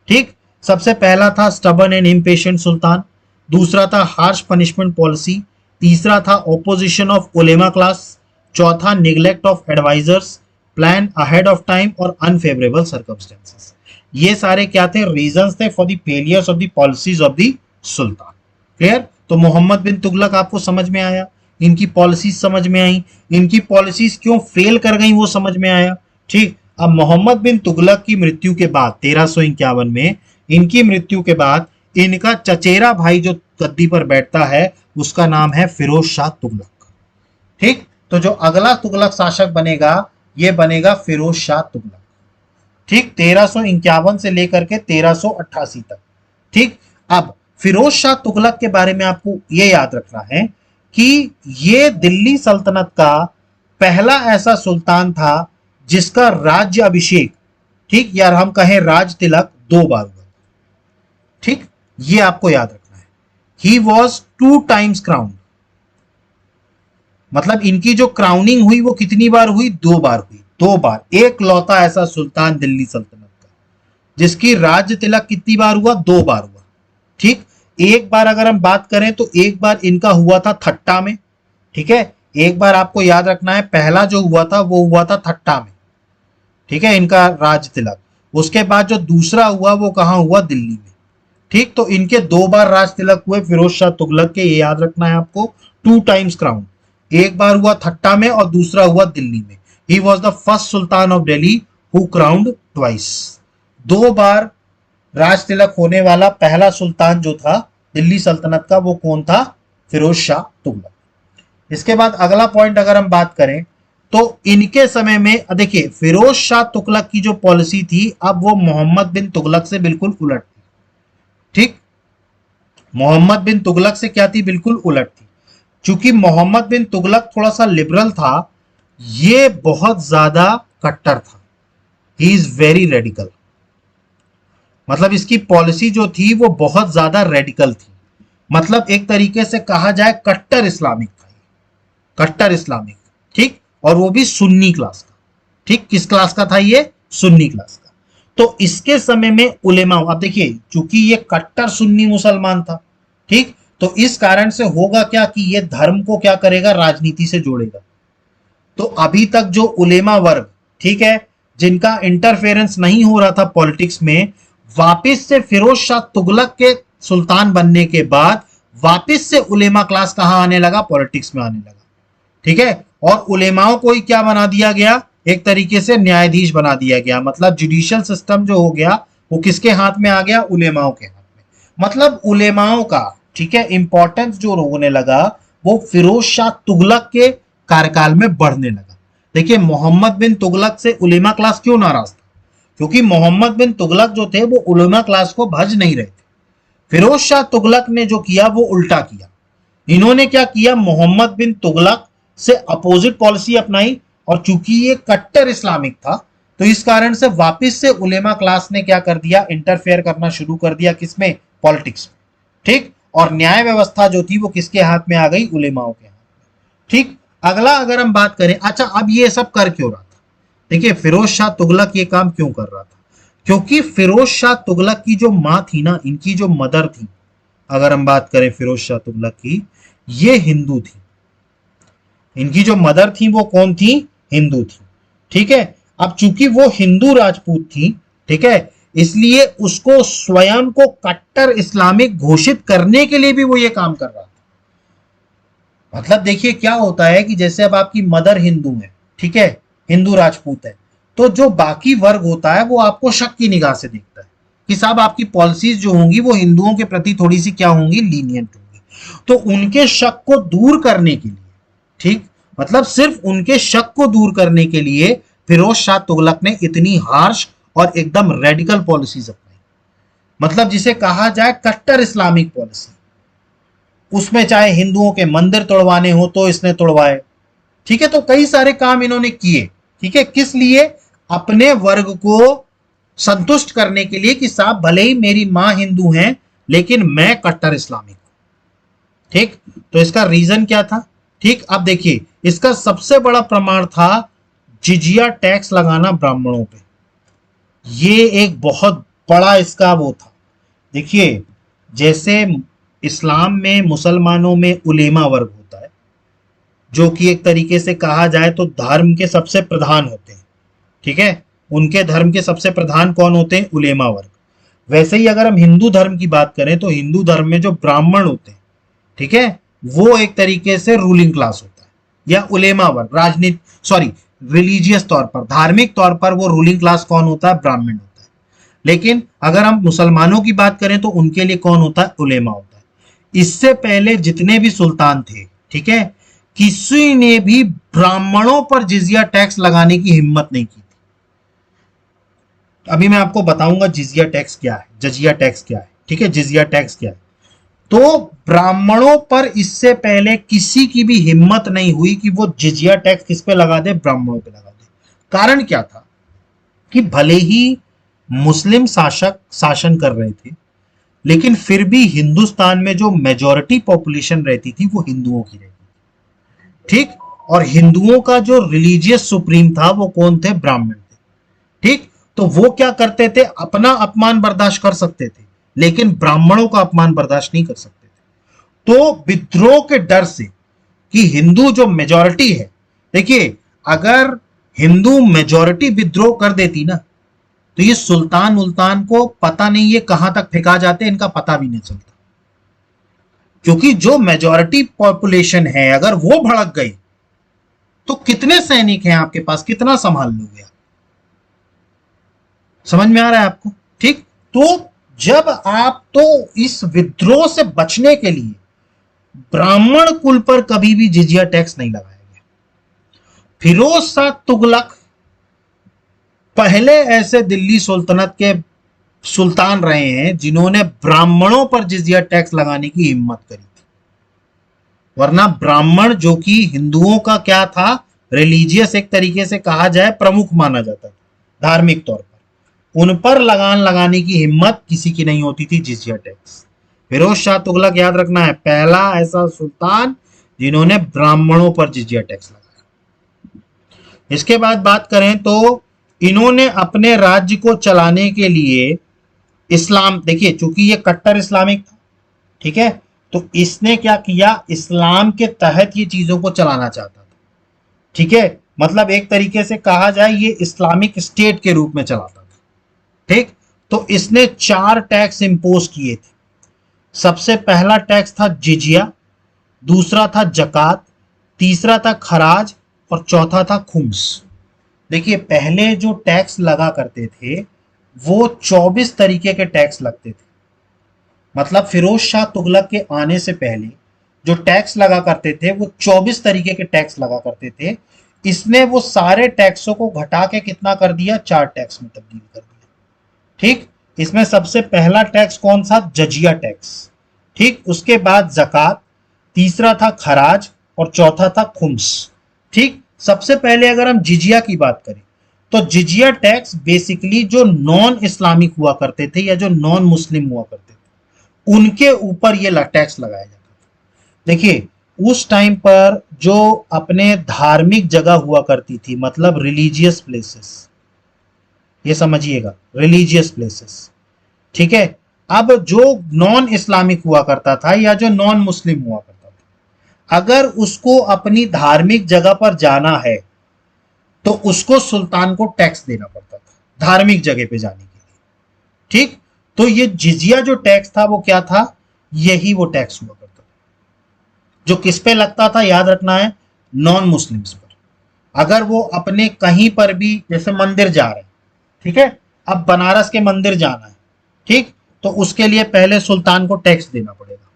ठीक, सबसे पहला था स्टबर्न एंड इम्पेशेंट सुल्तान, दूसरा था हार्श पनिशमेंट पॉलिसी, तीसरा था ऑपोजिशन ऑफ उलेमा क्लास, चौथा neglect of advisers, plan ahead of time और अनफेवरेबल सर्कमस्टेंसेस। ये सारे क्या थे, रीजंस थे for the failures of the policies of the सुल्तान। क्लियर। तो मोहम्मद बिन तुगलक आपको समझ में आया, इनकी पॉलिसीज समझ में आई, इनकी पॉलिसीज क्यों फेल कर गई वो समझ में आया। ठीक, अब मोहम्मद बिन तुगलक की मृत्यु के बाद 1351 में, इनकी मृत्यु के बाद इनका चचेरा भाई जो गद्दी पर बैठता है उसका नाम है फिरोज शाह तुगलक। ठीक, तो जो अगला तुगलक शासक बनेगा ये बनेगा फिरोज शाह तुगलक। ठीक, 1351 से लेकर के 1388 तक। ठीक, अब फिरोज शाह तुगलक के बारे में आपको यह याद रखना है कि ये दिल्ली सल्तनत का पहला ऐसा सुल्तान था जिसका राज्य अभिषेक, ठीक, या हम कहें राज तिलक 2 बार हुआ। ठीक, ये आपको याद रखना है। ही वॉज 2 टाइम्स क्राउन, मतलब इनकी जो क्राउनिंग हुई वो कितनी बार हुई, 2 बार हुई। 2 बार, एक लौता ऐसा सुल्तान दिल्ली सल्तनत का जिसकी राज्य तिलक कितनी बार हुआ, 2 बार हुआ। ठीक, एक बार अगर हम बात करें तो एक बार इनका हुआ था थट्टा में। ठीक है, एक बार आपको याद रखना है, पहला जो हुआ था वो हुआ था थट्टा में। ठीक है, इनका राज तिलक। उसके बाद जो दूसरा हुआ वो कहां हुआ, दिल्ली में। ठीक, तो इनके 2 बार राज तिलक हुए फिरोज शाह तुगलक के, ये याद रखना है आपको। 2 टाइम्स क्राउन, एक बार हुआ थट्टा में और दूसरा हुआ दिल्ली में। He was the first sultan of Delhi who crowned twice. 2 बार राज तिलक होने वाला पहला सुल्तान जो था दिल्ली सल्तनत का वो कौन था, फिरोज शाह तुगलक। इसके बाद अगला पॉइंट अगर हम बात करें तो इनके समय में देखिए फिरोज शाह तुगलक की जो पॉलिसी थी अब वो मोहम्मद बिन तुगलक से बिल्कुल उलट थी। ठीक, मोहम्मद बिन तुगलक से क्या थी, बिल्कुल उलट थी। चूंकि मोहम्मद बिन तुगलक थोड़ा सा लिबरल था, ये बहुत ज्यादा कट्टर था। ही इज वेरी रेडिकल, मतलब इसकी पॉलिसी जो थी वो बहुत ज्यादा रेडिकल थी। मतलब एक तरीके से कहा जाए कट्टर इस्लामिक था, कट्टर इस्लामिक। ठीक, और वो भी सुन्नी क्लास का। ठीक, किस क्लास का था ये, सुन्नी क्लास का। तो इसके समय में उलेमा, अब देखिए चूंकि ये कट्टर सुन्नी मुसलमान था, ठीक, तो इस कारण से होगा क्या कि ये धर्म को क्या करेगा, राजनीति से जोड़ेगा। तो अभी तक जो उलेमा वर्ग, ठीक है, जिनका इंटरफेरेंस नहीं हो रहा था पॉलिटिक्स में, वापस से फिरोज शाह तुगलक के सुल्तान बनने के बाद वापस से उलेमा क्लास कहां आने लगा, पॉलिटिक्स में आने लगा। ठीक है, और उलेमाओं को ही क्या बना दिया गया, एक तरीके से न्यायाधीश बना दिया गया। मतलब जुडिशियल सिस्टम जो हो गया वो किसके हाथ में आ गया, उलेमाओं के हाथ में। मतलब उलेमाओं का, ठीक है, इंपॉर्टेंस जो होने लगा वो फिरोज शाह तुगलक के कार्यकाल में बढ़ने लगा। देखिए मोहम्मद बिन तुगलक से उलेमा क्लास क्यों नाराज था, क्योंकि मोहम्मद बिन तुगलक जो थे वो उलेमा क्लास को भज नहीं रहे थे। फिरोज शाह तुगलक ने जो किया वो उल्टा किया। इन्होंने क्या किया, मोहम्मद बिन तुगलक से अपोजिट पॉलिसी अपनाई, और चूंकि ये कट्टर इस्लामिक था तो इस कारण से वापस से उलेमा क्लास ने क्या कर दिया, इंटरफेयर करना शुरू कर दिया, किसमें, पॉलिटिक्स में। ठीक, और न्याय व्यवस्था जो थी वो किसके हाथ में आ गई, उलेमाओं के हाथ में। ठीक, अगला अगर हम बात करें, अच्छा अब ये सब कर क्यों रहा था, देखिए फिरोज शाह तुगलक ये काम क्यों कर रहा था, क्योंकि फिरोज शाह तुगलक की जो मां थी ना, इनकी जो मदर थी, अगर हम बात करें फिरोज शाह तुगलक की, ये हिंदू थी। इनकी जो मदर थी वो कौन थी, हिंदू थी। ठीक है, अब चूंकि वो हिंदू राजपूत थी, ठीक है, इसलिए उसको स्वयं को कट्टर इस्लामिक घोषित करने के लिए भी वो ये काम कर रहा था। मतलब देखिए क्या होता है कि जैसे अब आपकी मदर हिंदू है, ठीक है, हिंदू राजपूत है, तो जो बाकी वर्ग होता है वो आपको शक की निगाह से देखता है कि साहब आपकी पॉलिसीज जो होंगी वो हिंदुओं के प्रति थोड़ी सी क्या होंगी, लीनियंट होंगी। तो उनके शक को दूर करने के लिए, ठीक, मतलब सिर्फ उनके शक को दूर करने के लिए फिरोज शाह तुगलक ने इतनी हार्श और एकदम रेडिकल पॉलिसीज अपनाई। मतलब जिसे कहा जाए कट्टर इस्लामिक पॉलिसी। उसमें चाहे हिंदुओं के मंदिर तोड़वाने हो तो इसने तोड़वाए, ठीक है, तो कई सारे काम इन्होंने किए। ठीक है, किस लिए, अपने वर्ग को संतुष्ट करने के लिए कि साहब भले ही मेरी मां हिंदू हैं लेकिन मैं कट्टर इस्लामिक हूं। ठीक, तो इसका रीजन क्या था, ठीक, अब देखिए इसका सबसे बड़ा प्रमाण था जिजिया टैक्स लगाना ब्राह्मणों पे। ये एक बहुत बड़ा इसका वो था। देखिए जैसे इस्लाम में मुसलमानों में उलेमा वर्ग होता है, जो कि एक तरीके से कहा जाए तो धर्म के सबसे प्रधान होते हैं। ठीक है, उनके धर्म के सबसे प्रधान कौन होते हैं, उलेमा वर्ग। वैसे ही अगर हम हिंदू धर्म की बात करें तो हिंदू धर्म में जो ब्राह्मण होते हैं, ठीक है, वो एक तरीके से रूलिंग क्लास होता है, या उलेमा वर्ग, राजनीति सॉरी रिलीजियस तौर पर, धार्मिक तौर पर वो रूलिंग क्लास कौन होता है, ब्राह्मण होता है। लेकिन अगर हम मुसलमानों की बात करें तो उनके लिए कौन होता है, उलेमा होता है। इससे पहले जितने भी सुल्तान थे, ठीक है, किसी ने भी ब्राह्मणों पर जिजिया टैक्स लगाने की हिम्मत नहीं की थी। अभी मैं आपको बताऊंगा जिजिया टैक्स क्या है, जजिया टैक्स क्या है, ठीक है, जिजिया टैक्स क्या है। तो ब्राह्मणों पर इससे पहले किसी की भी हिम्मत नहीं हुई कि वो जिजिया टैक्स किस पे लगा दे, ब्राह्मणों पे लगा दे। कारण क्या था कि भले ही मुस्लिम शासक शासन कर रहे थे लेकिन फिर भी हिंदुस्तान में जो मेजॉरिटी पॉपुलेशन रहती थी वो हिंदुओं की रहती थी। ठीक, और हिंदुओं का जो रिलीजियस सुप्रीम था वो कौन थे, ब्राह्मण थे। ठीक, तो वो क्या करते थे, अपना अपमान बर्दाश्त कर सकते थे लेकिन ब्राह्मणों का अपमान बर्दाश्त नहीं कर सकते थे। तो विद्रोह के डर से कि हिंदू जो मेजॉरिटी है, देखिए अगर हिंदू मेजॉरिटी विद्रोह कर देती ना तो ये सुल्तान उल्तान को पता नहीं ये कहां तक फेंका जाते, इनका पता भी नहीं चलता। क्योंकि जो मेजॉरिटी पॉपुलेशन है अगर वो भड़क गई तो कितने सैनिक हैं आपके पास, कितना संभाल लोगे आप। समझ में आ रहा है आपको। ठीक, तो जब आप, तो इस विद्रोह से बचने के लिए ब्राह्मण कुल पर कभी भी जिजिया टैक्स नहीं लगाया गया। फिरोज शाह तुगलक पहले ऐसे दिल्ली सुल्तनत के सुल्तान रहे हैं जिन्होंने ब्राह्मणों पर जिजिया टैक्स लगाने की हिम्मत करी थी। वरना ब्राह्मण जो कि हिंदुओं का क्या था, रिलीजियस एक तरीके से कहा जाए प्रमुख माना जाता था धार्मिक तौर पर, उन पर लगान लगाने की हिम्मत किसी की नहीं होती थी जिजिया टैक्स। फिरोज शाह तुगलक याद रखना है पहला ऐसा सुल्तान जिन्होंने ब्राह्मणों पर जिजिया टैक्स लगाया। इसके बाद बात करें तो इन्होंने अपने राज्य को चलाने के लिए इस्लाम, देखिए चूंकि ये कट्टर इस्लामिक था, ठीक है, तो इसने क्या किया, इस्लाम के तहत ये चीजों को चलाना चाहता था, ठीक है, मतलब एक तरीके से कहा जाए ये इस्लामिक स्टेट के रूप में चलाता था, ठीक। तो इसने 4 टैक्स इंपोज किए थे। सबसे पहला टैक्स था जिजिया, दूसरा था जकात, तीसरा था खराज और चौथा था खुम्स। देखिए पहले जो टैक्स लगा करते थे वो 24 तरीके के टैक्स लगते थे। मतलब फिरोज शाह तुगलक के आने से पहले जो टैक्स लगा करते थे वो 24 तरीके के टैक्स लगा करते थे। इसने वो सारे टैक्सों को घटा के कितना कर दिया, 4 टैक्स में तब्दील कर दिया, ठीक। इसमें सबसे पहला टैक्स कौन सा, जजिया टैक्स, ठीक। उसके बाद जकात, तीसरा था खराज और चौथा था खुम्स, ठीक। सबसे पहले अगर हम जिजिया की बात करें तो जिजिया टैक्स बेसिकली जो नॉन इस्लामिक हुआ करते थे या जो नॉन मुस्लिम हुआ करते थे उनके ऊपर ये टैक्स लगाया जाता था। देखिए उस टाइम पर जो अपने धार्मिक जगह हुआ करती थी, मतलब रिलीजियस प्लेसेस, ये समझिएगा रिलीजियस प्लेसेस, ठीक है। अब जो नॉन इस्लामिक हुआ करता था या जो नॉन मुस्लिम हुआ करता था, अगर उसको अपनी धार्मिक जगह पर जाना है तो उसको सुल्तान को टैक्स देना पड़ता था धार्मिक जगह पे जाने के लिए, ठीक। तो ये जिजिया जो टैक्स था वो क्या था, यही वो टैक्स हुआ करता था जो किस पे लगता था, याद रखना है, नॉन मुस्लिम्स पर। अगर वो अपने कहीं पर भी जैसे मंदिर जा रहे हैं, ठीक है, अब बनारस के मंदिर जाना है, ठीक, तो उसके लिए पहले सुल्तान को टैक्स देना पड़ेगा,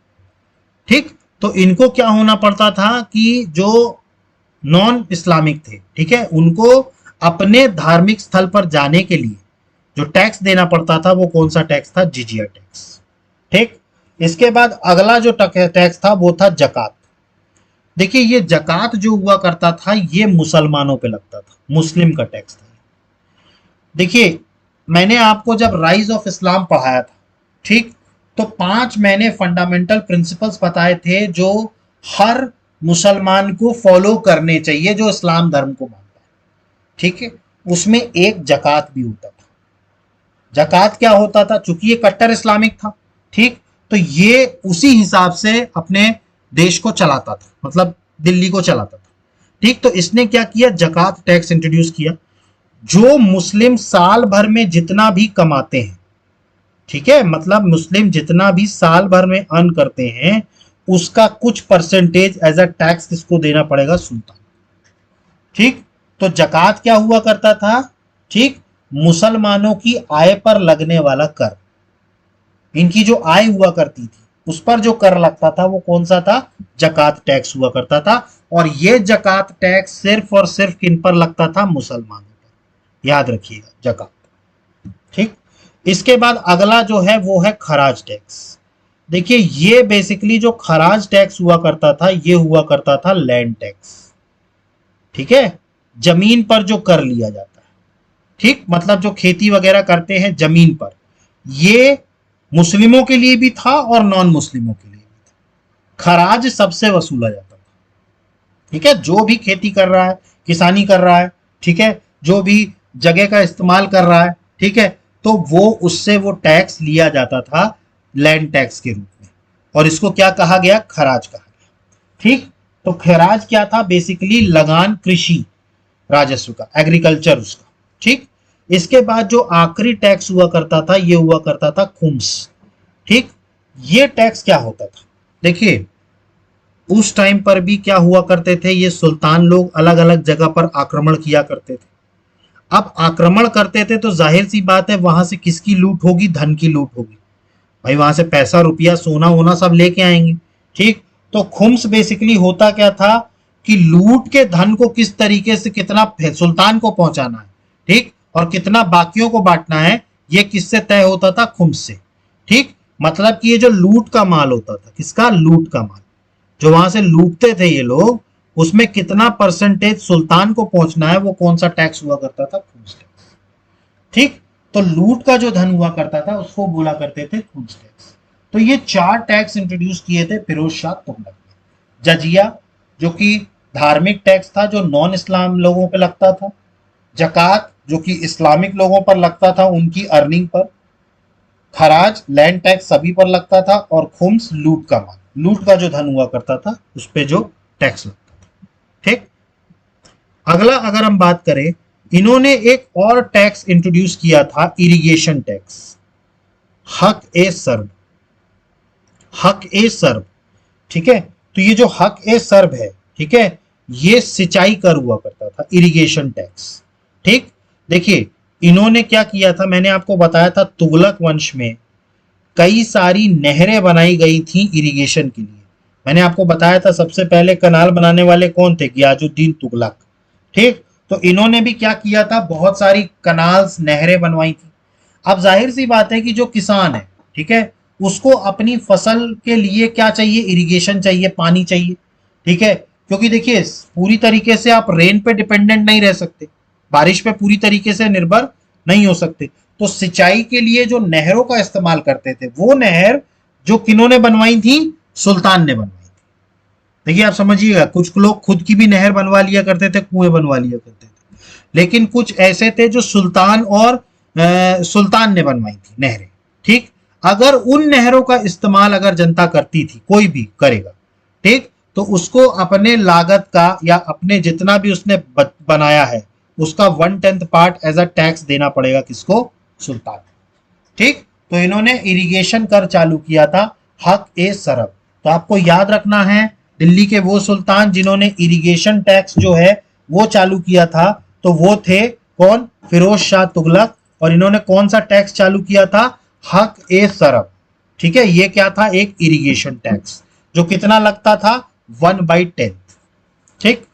ठीक। तो इनको क्या होना पड़ता था कि जो नॉन इस्लामिक थे, ठीक है, उनको अपने धार्मिक स्थल पर जाने के लिए जो टैक्स देना पड़ता था वो कौन सा टैक्स था, जिजिया टैक्स, ठीक। इसके बाद अगला जो टैक्स था वो था जकात। देखिए ये जकात जो हुआ करता था ये मुसलमानों पे लगता था, मुस्लिम का टैक्स था। देखिए मैंने आपको जब राइज ऑफ इस्लाम पढ़ाया था, ठीक, तो 5 मैंने फंडामेंटल प्रिंसिपल्स बताए थे जो हर मुसलमान को फॉलो करने चाहिए जो इस्लाम धर्म को मानता है, ठीक है। उसमें एक जकात भी होता था। जकात क्या होता था, चूंकि ये कट्टर इस्लामिक था, ठीक, तो ये उसी हिसाब से अपने देश को चलाता था, मतलब दिल्ली को चलाता था, ठीक। तो इसने क्या किया, जकात टैक्स इंट्रोड्यूस किया। जो मुस्लिम साल भर में जितना भी कमाते हैं, ठीक है, मतलब मुस्लिम जितना भी साल भर में अर्न करते हैं उसका कुछ परसेंटेज एज अ टैक्स किसको देना पड़ेगा, सुल्तान, ठीक। तो जकात क्या हुआ करता था, ठीक, मुसलमानों की आय पर लगने वाला कर, इनकी जो आय हुआ करती थी उस पर जो कर लगता था वो कौन सा था, जकात टैक्स हुआ करता था। और ये जकात टैक्स सिर्फ और सिर्फ किन पर लगता था, मुसलमानों पर, याद रखिएगा जकात, ठीक। इसके बाद अगला जो है वो है खराज टैक्स। देखिए ये बेसिकली जो खराज टैक्स हुआ करता था ये हुआ करता था लैंड टैक्स, ठीक है, जमीन पर जो कर लिया जाता है, ठीक, मतलब जो खेती वगैरह करते हैं जमीन पर, ये मुस्लिमों के लिए भी था और नॉन मुस्लिमों के लिए भी था। खराज सबसे वसूला जाता था, ठीक है, जो भी खेती कर रहा है, किसानी कर रहा है, ठीक है, जो भी जगह का इस्तेमाल कर रहा है, ठीक है, तो वो उससे वो टैक्स लिया जाता था लैंड टैक्स के रूप में, और इसको क्या कहा गया, खराज कहा गया, ठीक। तो खराज क्या था, बेसिकली लगान कृषि राजस्व का, एग्रीकल्चर उसका, ठीक। इसके बाद जो आखिरी टैक्स हुआ करता था ये हुआ करता था खुम्स, ठीक। ये टैक्स क्या होता था, देखिए उस टाइम पर भी क्या हुआ करते थे, ये सुल्तान लोग अलग अलग जगह पर आक्रमण किया करते थे। अब आक्रमण करते थे तो जाहिर सी बात है वहां से किसकी लूट होगी, धन की लूट होगी, भाई वहां से पैसा रुपया सोना वोना सब लेके आएंगे, ठीक। तो खुम्स बेसिकली होता क्या था कि लूट के धन को किस तरीके से कितना सुल्तान को पहुंचाना है, ठीक, और कितना बाकियों को बांटना है, ये किससे तय होता था, खुम्स से, ठीक। मतलब कि ये जो लूट का माल होता था, किसका, लूट का माल, जो वहां से लूटते थे ये लोग, उसमें कितना परसेंटेज सुल्तान को पहुंचना है वो कौन सा टैक्स हुआ करता था, खुम्स टैक्स, ठीक। तो लूट का जो धन हुआ करता था उसको बोला करते थे खुम्स टैक्स। तो ये 4 टैक्स इंट्रोड्यूस किए थे फिरोज शाह तुगलक ने। जजिया जो कि धार्मिक टैक्स था जो नॉन इस्लाम लोगों पे लगता था, जकात जो कि इस्लामिक लोगों पर लगता था उनकी अर्निंग पर, खराज लैंड टैक्स सभी पर लगता था, और खुम्स लूट का माल, लूट का जो धन हुआ करता था उस पे जो टैक्स लगता था। ठीक। अगला अगर हम बात करें, इन्होंने एक और टैक्स इंट्रोड्यूस किया था, इरिगेशन टैक्स, हक ए सर्व, हक ए सर्व। ठीक है, तो ये जो हक ए सर्व है, ठीक है, ये सिंचाई कर हुआ करता था, इरिगेशन टैक्स। ठीक। देखिए इन्होंने क्या किया था, मैंने आपको बताया था तुगलक वंश में कई सारी नहरें बनाई गई थी इरिगेशन के लिए। मैंने आपको बताया था सबसे पहले कनाल बनाने वाले कौन थे, गियाजुद्दीन तुगलक। ठीक। तो इन्होंने भी क्या किया था, बहुत सारी कनाल्स नहरें बनवाई थी। अब जाहिर सी बात है कि जो किसान है, ठीक है, उसको अपनी फसल के लिए क्या चाहिए, इरिगेशन चाहिए, पानी चाहिए। ठीक है, क्योंकि देखिए पूरी तरीके से आप रेन पे डिपेंडेंट नहीं रह सकते, बारिश पे पूरी तरीके से निर्भर नहीं हो सकते। तो सिंचाई के लिए जो नहरों का इस्तेमाल करते थे, वो नहर जो किन्होंने बनवाई थी, सुल्तान ने बनवाई थी। देखिए आप समझिएगा, कुछ लोग खुद की भी नहर बनवा लिया करते थे, कुएं बनवा लिया करते थे, लेकिन कुछ ऐसे थे जो सुल्तान और सुल्तान ने बनवाई थी नहरें। ठीक। अगर उन नहरों का इस्तेमाल अगर जनता करती थी, कोई भी करेगा, ठीक, तो उसको अपने लागत का या अपने जितना भी उसने बनाया है उसका 1/10 पार्ट एज अ टैक्स देना पड़ेगा, किसको, सुल्तान। ठीक। तो इन्होंने इरिगेशन कर चालू किया था, हक ए सरब। तो आपको याद रखना है, दिल्ली के वो सुल्तान जिन्होंने इरिगेशन टैक्स जो है वो चालू किया था, तो वो थे कौन, फिरोज शाह तुगलक। और इन्होंने कौन सा टैक्स चालू किया था, हक ए सरब। ठीक है, ये क्या था, एक इरिगेशन टैक्स, जो कितना लगता था, 1/10। ठीक।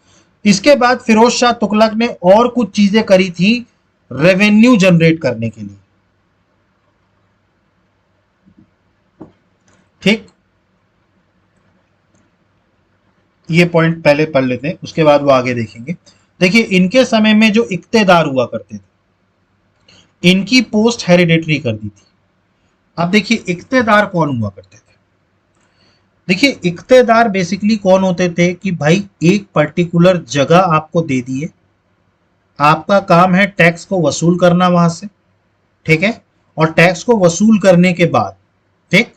इसके बाद फिरोज शाह तुगलक ने और कुछ चीजें करी थी रेवेन्यू जनरेट करने के लिए। ठीक। ये पॉइंट पहले पढ़ लेते हैं, उसके बाद वो आगे देखेंगे। देखिए इनके समय में जो इक्तेदार हुआ करते थे, इनकी पोस्ट हेरिडेटरी कर दी थी। अब देखिए इक्तेदार कौन हुआ करते थे। देखिए इक्तेदार बेसिकली कौन होते थे कि भाई एक पर्टिकुलर जगह आपको दे दिए, आपका काम है टैक्स को वसूल करना वहां से। ठीक है, और टैक्स को वसूल करने के बाद, ठीक,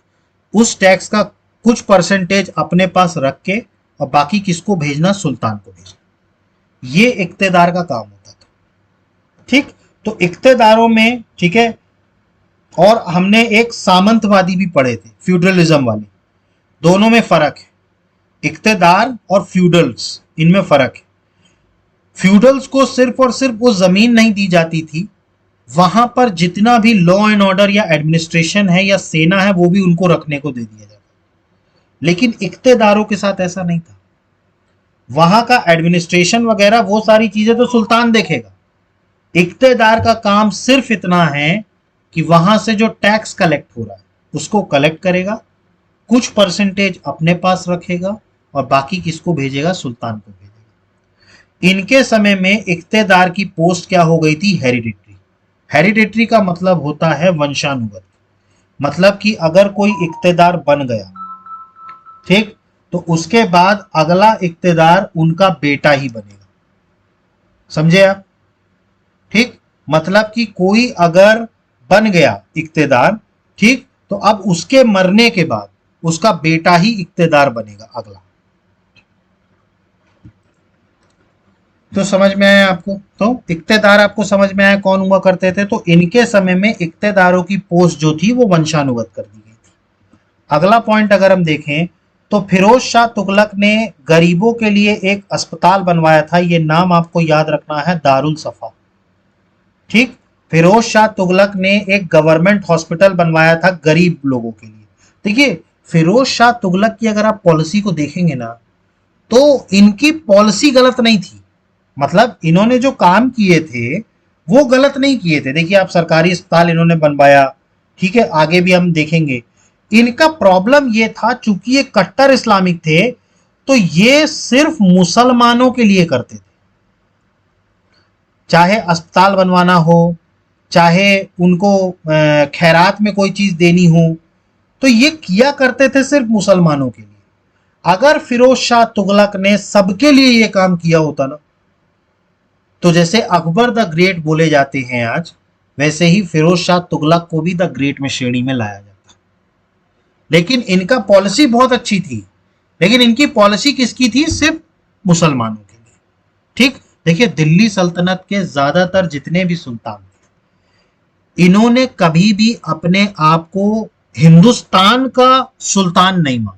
उस टैक्स का कुछ परसेंटेज अपने पास रख के और बाकी किसको भेजना, सुल्तान को भेजना। ये इक्तेदार का काम होता था। ठीक। तो इक्तेदारों में, ठीक है, और हमने एक सामंतवादी भी पढ़े थे, फ्यूडरलिज्म वाले। दोनों में फर्क है, इक्तेदार और फ्यूडल्स, इनमें फर्क है। फ्यूडल्स को सिर्फ और सिर्फ वो जमीन नहीं दी जाती थी, वहां पर जितना भी लॉ एंड ऑर्डर या एडमिनिस्ट्रेशन है या सेना है वो भी उनको रखने को दे दिया जाता। लेकिन इक्तेदारों के साथ ऐसा नहीं था, वहां का एडमिनिस्ट्रेशन वगैरह वो सारी चीजें तो सुल्तान देखेगा। इक्तेदार का काम सिर्फ इतना है कि वहां से जो टैक्स कलेक्ट हो रहा है उसको कलेक्ट करेगा, कुछ परसेंटेज अपने पास रखेगा और बाकी किसको भेजेगा, सुल्तान को भेजेगा। इनके समय में इक्तेदार की पोस्ट क्या हो गई थी, हेरिडेटरी। हेरिडेटरी का मतलब होता है वंशानुगत, मतलब कि अगर कोई इक्तेदार बन गया, ठीक, तो उसके बाद अगला इक्तेदार उनका बेटा ही बनेगा। समझे आप। ठीक, मतलब कि कोई अगर बन गया इक्तेदार, ठीक, तो अब उसके मरने के बाद उसका बेटा ही इक्तेदार बनेगा अगला। तो समझ में आया आपको, तो इक्तेदार आपको समझ में आया कौन हुआ करते थे। तो इनके समय में इक्तेदारों की पोस्ट जो थी वो वंशानुगत कर दी गई थी। अगला पॉइंट अगर हम देखें तो फिरोज शाह तुगलक ने गरीबों के लिए एक अस्पताल बनवाया था, ये नाम आपको याद रखना है, दारुल सफा। ठीक, फिरोज शाह तुगलक ने एक गवर्नमेंट हॉस्पिटल बनवाया था गरीब लोगों के लिए। देखिए फिरोज शाह तुगलक की अगर आप पॉलिसी को देखेंगे ना, तो इनकी पॉलिसी गलत नहीं थी, मतलब इन्होंने जो काम किए थे वो गलत नहीं किए थे। देखिए आप सरकारी अस्पताल इन्होंने बनवाया, ठीक है, आगे भी हम देखेंगे। इनका प्रॉब्लम ये था, चूंकि ये कट्टर इस्लामिक थे, तो ये सिर्फ मुसलमानों के लिए करते थे। चाहे अस्पताल बनवाना हो, चाहे उनको खैरात में कोई चीज देनी हो, तो ये किया करते थे सिर्फ मुसलमानों के लिए। अगर फिरोज शाह तुगलक ने सबके लिए ये काम किया होता ना, तो जैसे अकबर द ग्रेट बोले जाते हैं आज, वैसे ही फिरोज शाह तुगलक को भी द ग्रेट में श्रेणी में लाया जाता। लेकिन इनका पॉलिसी बहुत अच्छी थी, लेकिन इनकी पॉलिसी किसकी थी? सिर्फ मुसलमानों के लिए। ठीक, देखिए दिल्ली सल्तनत के ज्यादातर जितने भी सुल्तान थे, इन्होंने कभी भी अपने आप को हिंदुस्तान का सुल्तान नहीं माना।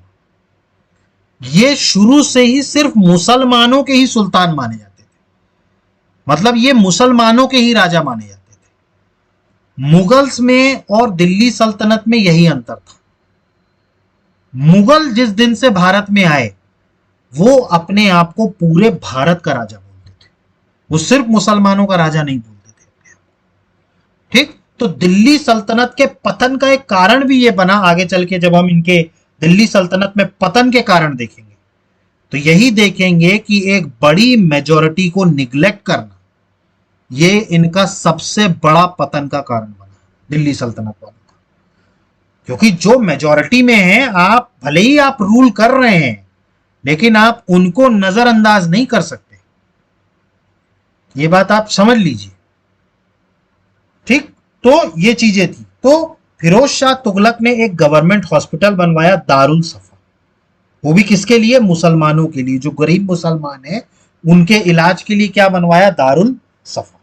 ये शुरू से ही सिर्फ मुसलमानों के ही सुल्तान माने जाते थे, मतलब ये मुसलमानों के ही राजा माने जाते थे। मुगल्स में और दिल्ली सल्तनत में यही अंतर था। मुगल जिस दिन से भारत में आए, वो अपने आप को पूरे भारत का राजा बोलते थे, वो सिर्फ मुसलमानों का राजा नहीं बोलते थे। ठीक, तो दिल्ली सल्तनत के पतन का एक कारण भी ये बना। आगे चल के जब हम इनके दिल्ली सल्तनत में पतन के कारण देखेंगे, तो यही देखेंगे कि एक बड़ी मेजॉरिटी को निग्लेक्ट करना, ये इनका सबसे बड़ा पतन का कारण बना दिल्ली सल्तनत वालों का। क्योंकि जो मेजॉरिटी में है, आप भले ही आप रूल कर रहे हैं, लेकिन आप उनको नजरअंदाज नहीं कर सकते। ये बात आप समझ लीजिए। ठीक, तो ये चीजें थी। तो फिरोज शाह तुगलक ने एक गवर्नमेंट हॉस्पिटल बनवाया, दारुल सफा। वो भी किसके लिए? मुसलमानों के लिए। जो गरीब मुसलमान है उनके इलाज के लिए क्या बनवाया? दारुल सफा।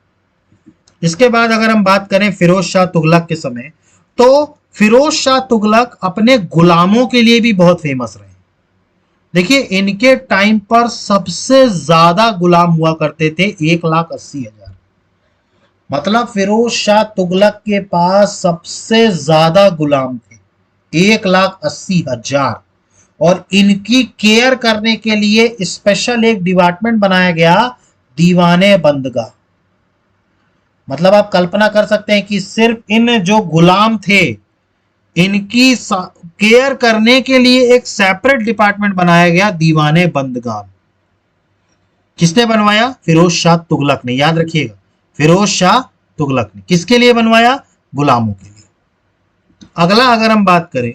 इसके बाद अगर हम बात करें फिरोज शाह तुगलक के समय, तो फिरोज शाह तुगलक अपने गुलामों के लिए भी बहुत फेमस रहे। देखिए इनके टाइम पर सबसे ज्यादा गुलाम हुआ करते थे 1,80,000। मतलब फिरोज शाह तुगलक के पास सबसे ज्यादा गुलाम थे, 1,80,000। और इनकी केयर करने के लिए स्पेशल एक डिपार्टमेंट बनाया गया, दीवाने बंदगा। मतलब आप कल्पना कर सकते हैं कि सिर्फ इन जो गुलाम थे, इनकी केयर करने के लिए एक सेपरेट डिपार्टमेंट बनाया गया, दीवाने बंदगान। किसने बनवाया? फिरोज शाह तुगलक ने। याद रखिएगा, फिरोज शाह तुगलक ने। किसके लिए बनवाया? गुलामों के लिए। अगला अगर हम बात करें,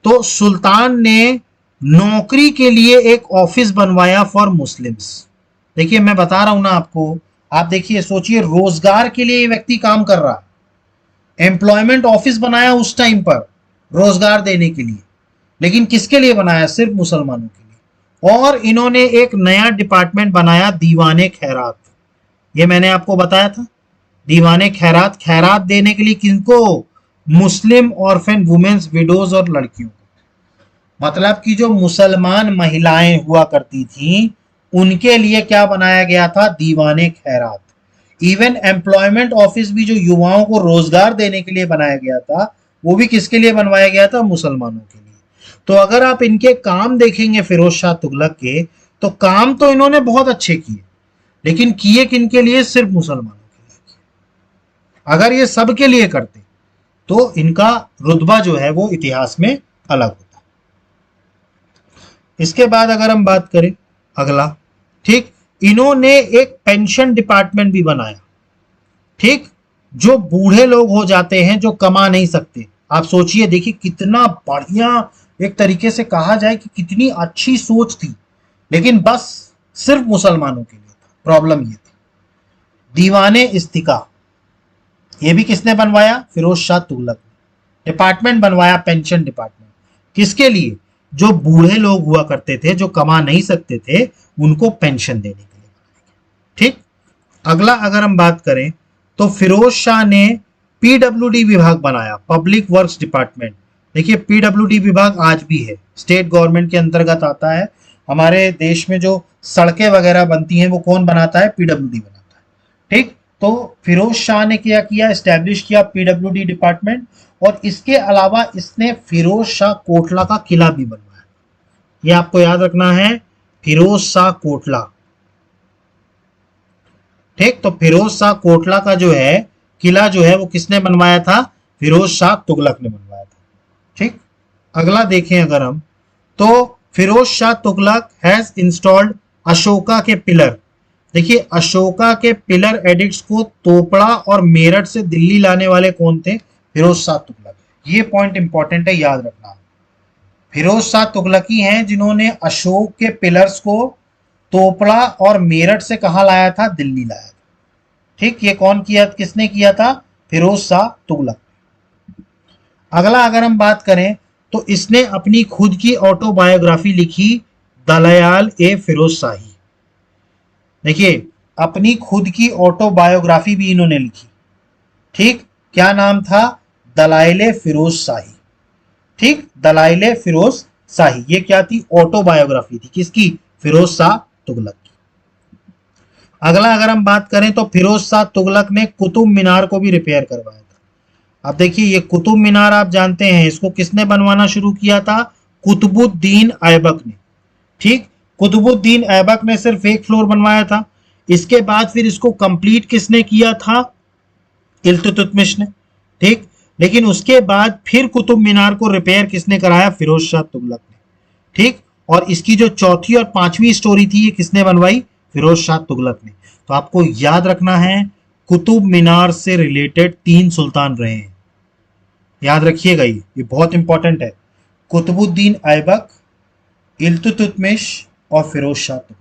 तो सुल्तान ने नौकरी के लिए एक ऑफिस बनवाया फॉर मुस्लिम्स। देखिए मैं बता रहा हूं ना आपको, आप देखिए सोचिए, रोजगार के लिए ये व्यक्ति काम कर रहा है। एम्प्लॉयमेंट ऑफिस बनाया उस टाइम पर रोजगार देने के लिए, लेकिन किसके लिए बनाया? सिर्फ मुसलमानों के लिए। और इन्होंने एक नया डिपार्टमेंट बनाया, दीवाने खैरात। ये मैंने आपको बताया था, दीवाने खैरात। खैरात देने के लिए किनको? मुस्लिम ऑर्फन वुमेन्स, विडोज और लड़कियों को। मतलब कि जो मुसलमान महिलाएं हुआ करती थी, उनके लिए क्या बनाया गया था? दीवाने खैरात। इवन एम्प्लॉयमेंट ऑफिस भी जो युवाओं को रोजगार देने के लिए बनाया गया था, वो भी किसके लिए बनवाया गया था? मुसलमानों के लिए। तो अगर आप इनके काम देखेंगे फिरोज शाह तुगलक के, तो काम तो इन्होंने बहुत अच्छे किए, लेकिन किए किनके लिए? सिर्फ मुसलमानों के लिए। अगर ये सबके लिए करते, तो इनका रुतबा जो है वो इतिहास में अलग होता। इसके बाद अगर हम बात करें अगला, ठीक, इन्होंने एक पेंशन डिपार्टमेंट भी बनाया। ठीक, जो बूढ़े लोग हो जाते हैं, जो कमा नहीं सकते, आप सोचिए, देखिए कितना बढ़िया, एक तरीके से कहा जाए कि कितनी अच्छी सोच थी, लेकिन बस सिर्फ मुसलमानों के लिए था। प्रॉब्लम ये थी। दीवाने इस्तिका, ये भी किसने बनवाया? फिरोज शाह तुगलक ने। डिपार्टमेंट बनवाया, पेंशन डिपार्टमेंट। किसके लिए? जो बूढ़े लोग हुआ करते थे, जो कमा नहीं सकते थे, उनको पेंशन देने के लिए। ठीक, अगला अगर हम बात करें, तो फिरोज शाह ने पीडब्ल्यूडी विभाग बनाया, पब्लिक वर्क्स डिपार्टमेंट। देखिए पीडब्ल्यूडी विभाग आज भी है, स्टेट गवर्नमेंट के अंतर्गत आता है। हमारे देश में जो सड़कें वगैरह बनती हैं, वो कौन बनाता है? पीडब्ल्यूडी बनाता है। ठीक, तो फिरोज शाह ने क्या किया? एस्टेब्लिश किया पीडब्ल्यूडी डिपार्टमेंट। और इसके अलावा इसने फिरोज शाह कोटला का किला भी बनवाया। ये आपको याद रखना है, फिरोज शाह कोटला। ठीक, तो फिरोज शाह कोटला का जो है किला जो है वो किसने बनवाया था? फिरोज शाह तुगलक ने बनवाया था। ठीक, अगला देखें अगर हम, तो फिरोज शाह तुगलक हैज इंस्टॉल्ड अशोका के पिलर। देखिए अशोका के पिलर एडिक्ट्स को तोपड़ा और मेरठ से दिल्ली लाने वाले कौन थे? फिरोज शाह तुगलक। ये पॉइंट इंपॉर्टेंट है, याद रखना। फिरोज शाह तुगलक ही हैं जिन्होंने अशोक के पिलर्स को तोपड़ा और मेरठ से कहा लाया था? दिल्ली लाया था। ठीक, ये कौन किया, किसने किया था, फिरोज शाह तुगलक। अगला अगर हम बात करें तो इसने अपनी खुद की ऑटोबायोग्राफी लिखी, दलयाल ए फिरोज शाही। देखिए, अपनी खुद की ऑटोबायोग्राफी भी इन्होंने लिखी। ठीक, क्या नाम था, दलाइले फिरोज शाही। ठीक, दलाइले फिरोज शाही, ये क्या थी, ऑटोबायोग्राफी थी, किसकी, फिरोज शाह तुगलक की। अगला अगर हम बात करें तो फिरोज शाह तुगलक ने कुतुब मीनार को भी रिपेयर करवाया था। अब देखिए, ये कुतुब मीनार आप जानते हैं, इसको किसने बनवाना शुरू किया था, कुतुबुद्दीन ऐबक ने। ठीक, कुतुबुद्दीन ऐबक ने सिर्फ एक फ्लोर बनवाया था। इसके बाद फिर इसको कंप्लीट किसने किया था, इल्तुतमिश ने। ठीक, लेकिन उसके बाद फिर कुतुब मीनार को रिपेयर किसने कराया, फिरोज शाह तुगलक ने। ठीक, और इसकी जो चौथी और पांचवी स्टोरी थी ये किसने बनवाई, फिरोज शाह तुगलक ने। तो आपको याद रखना है, कुतुब मीनार से रिलेटेड 3 सुल्तान रहे हैं, याद रखिएगा, ये बहुत इंपॉर्टेंट है, कुतुबुद्दीन ऐबक, इल्तुतमिश और फिरोज शाह तुगलक।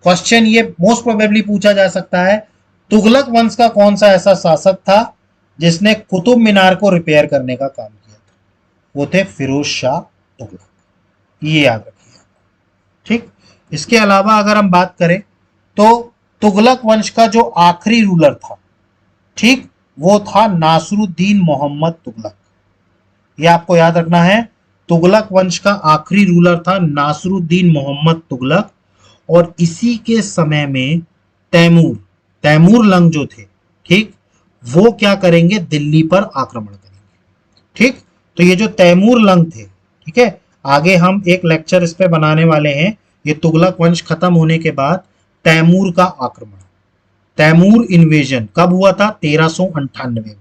क्वेश्चन ये मोस्ट प्रोबेबली पूछा जा सकता है, तुगलक वंश का कौन सा ऐसा शासक था जिसने कुतुब मीनार को रिपेयर करने का काम किया था, वो थे फिरोज शाह तुगलक, ये याद रखिए। ठीक, इसके अलावा अगर हम बात करें तो तुगलक वंश का जो आखिरी रूलर था, ठीक, वो था नासरुद्दीन मोहम्मद तुगलक। ये आपको याद रखना है, तुगलक वंश का आखिरी रूलर था नासरुद्दीन मोहम्मद तुगलक। और इसी के समय में तैमूर तैमूर लंग जो थे, ठीक, वो क्या करेंगे, दिल्ली पर आक्रमण करेंगे। ठीक, तो ये जो तैमूर लंग थे, ठीक है, आगे हम एक लेक्चर इस पे बनाने वाले हैं। ये तुगलक वंश खत्म होने के बाद तैमूर का आक्रमण, तैमूर इन्वेजन कब हुआ था, 1398 में।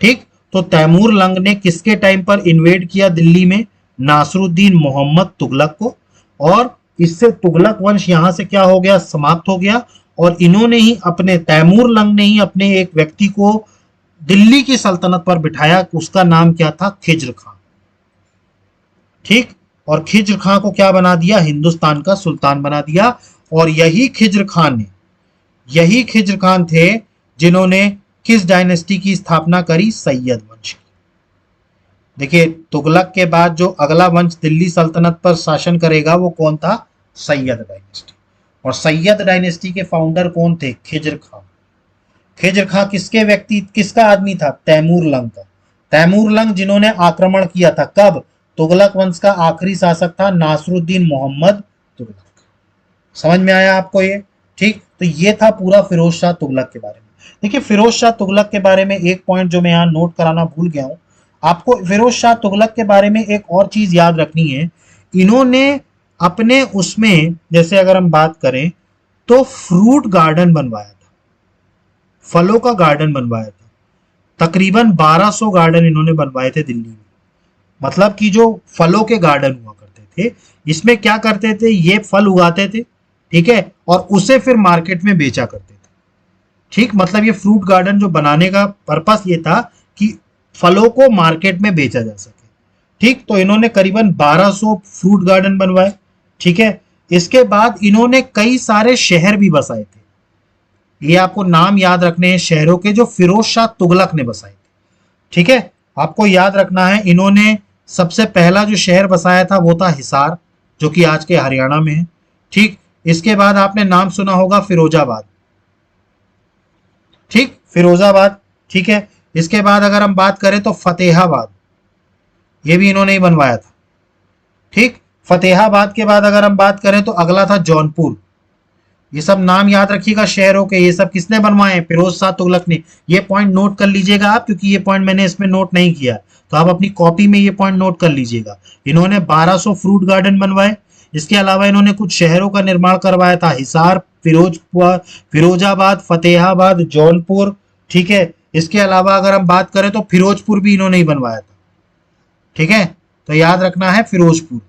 ठीक, तो तैमूर लंग ने किसके टाइम पर इन्वेड किया दिल्ली में, नासरुद्दीन मोहम्मद तुगलक को। और इससे तुगलक वंश यहां से क्या हो गया, समाप्त हो गया। और इन्होंने ही अपने, तैमूर लंग ने ही अपने एक व्यक्ति को दिल्ली की सल्तनत पर बिठाया, उसका नाम क्या था, खिज्र खां। ठीक, और खिज्र खां को क्या बना दिया, हिंदुस्तान का सुल्तान बना दिया। और यही खिज्र खान थे जिन्होंने किस डायनेस्टी की स्थापना करी, सैयद वंश की। देखिए, तुगलक के बाद जो अगला वंश दिल्ली सल्तनत पर शासन करेगा वो कौन था, सैयद डायनेस्टी। और सैयद डायनेस्टी के फाउंडर कौन थे, खिज्र खां। खिज्र खां किसके व्यक्ति, किसका आदमी था, तैमूर लंग का। तैमूर लंग जिन्होंने आक्रमण किया था, कब, तुगलक वंश का आखिरी शासक था नासरुद्दीन मोहम्मद तुगलक। समझ में आया आपको ये। ठीक, तो ये था पूरा फिरोज शाह तुगलक के बारे में। देखिए, फिरोज शाह तुगलक के बारे में एक पॉइंट जो मैं यहाँ नोट कराना भूल गया हूँ, आपको फिरोज शाह तुगलक के बारे में एक और चीज याद रखनी है। इन्होंने अपने उसमें, जैसे अगर हम बात करें तो फ्रूट गार्डन बनवाया था, फलों का गार्डन बनवाया था। तकरीबन 1200 गार्डन इन्होंने बनवाए थे दिल्ली में। मतलब कि जो फलों के गार्डन हुआ करते थे, इसमें क्या करते थे, ये फल उगाते थे, ठीक है, और उसे फिर मार्केट में बेचा करते थे। ठीक, मतलब ये फ्रूट गार्डन जो बनाने का पर्पस ये था कि फलों को मार्केट में बेचा जा सके। ठीक, तो इन्होंने करीबन 1200 फ्रूट गार्डन बनवाए। ठीक है, इसके बाद इन्होंने कई सारे शहर भी बसाए थे। ये आपको नाम याद रखने हैं शहरों के, जो फिरोज शाह तुगलक ने बसाए थे। ठीक है, आपको याद रखना है, इन्होंने सबसे पहला जो शहर बसाया था वो था हिसार, जो कि आज के हरियाणा में है। ठीक, इसके बाद आपने नाम सुना होगा फिरोजाबाद। ठीक, फिरोजाबाद। ठीक है, इसके बाद अगर हम बात करें तो फतेहाबाद, ये भी इन्होंने ही बनवाया था। ठीक, फतेहाबाद के बाद अगर हम बात करें तो अगला था जौनपुर। ये सब नाम याद रखिएगा शहरों के, ये सब किसने बनवाए, फिरोज शाह तुगलक ने। ये पॉइंट नोट कर लीजिएगा आप, क्योंकि ये पॉइंट मैंने इसमें नोट नहीं किया, तो आप अपनी कॉपी में ये पॉइंट नोट कर लीजिएगा। इन्होंने 1200 फ्रूट गार्डन बनवाए। इसके अलावा इन्होंने कुछ शहरों का निर्माण करवाया था, हिसार, फिरोजाबाद, फतेहाबाद, जौनपुर। ठीक है, इसके अलावा अगर हम बात करें तो फिरोजपुर भी इन्होंने ही बनवाया था। ठीक है, तो याद रखना है फिरोजपुर।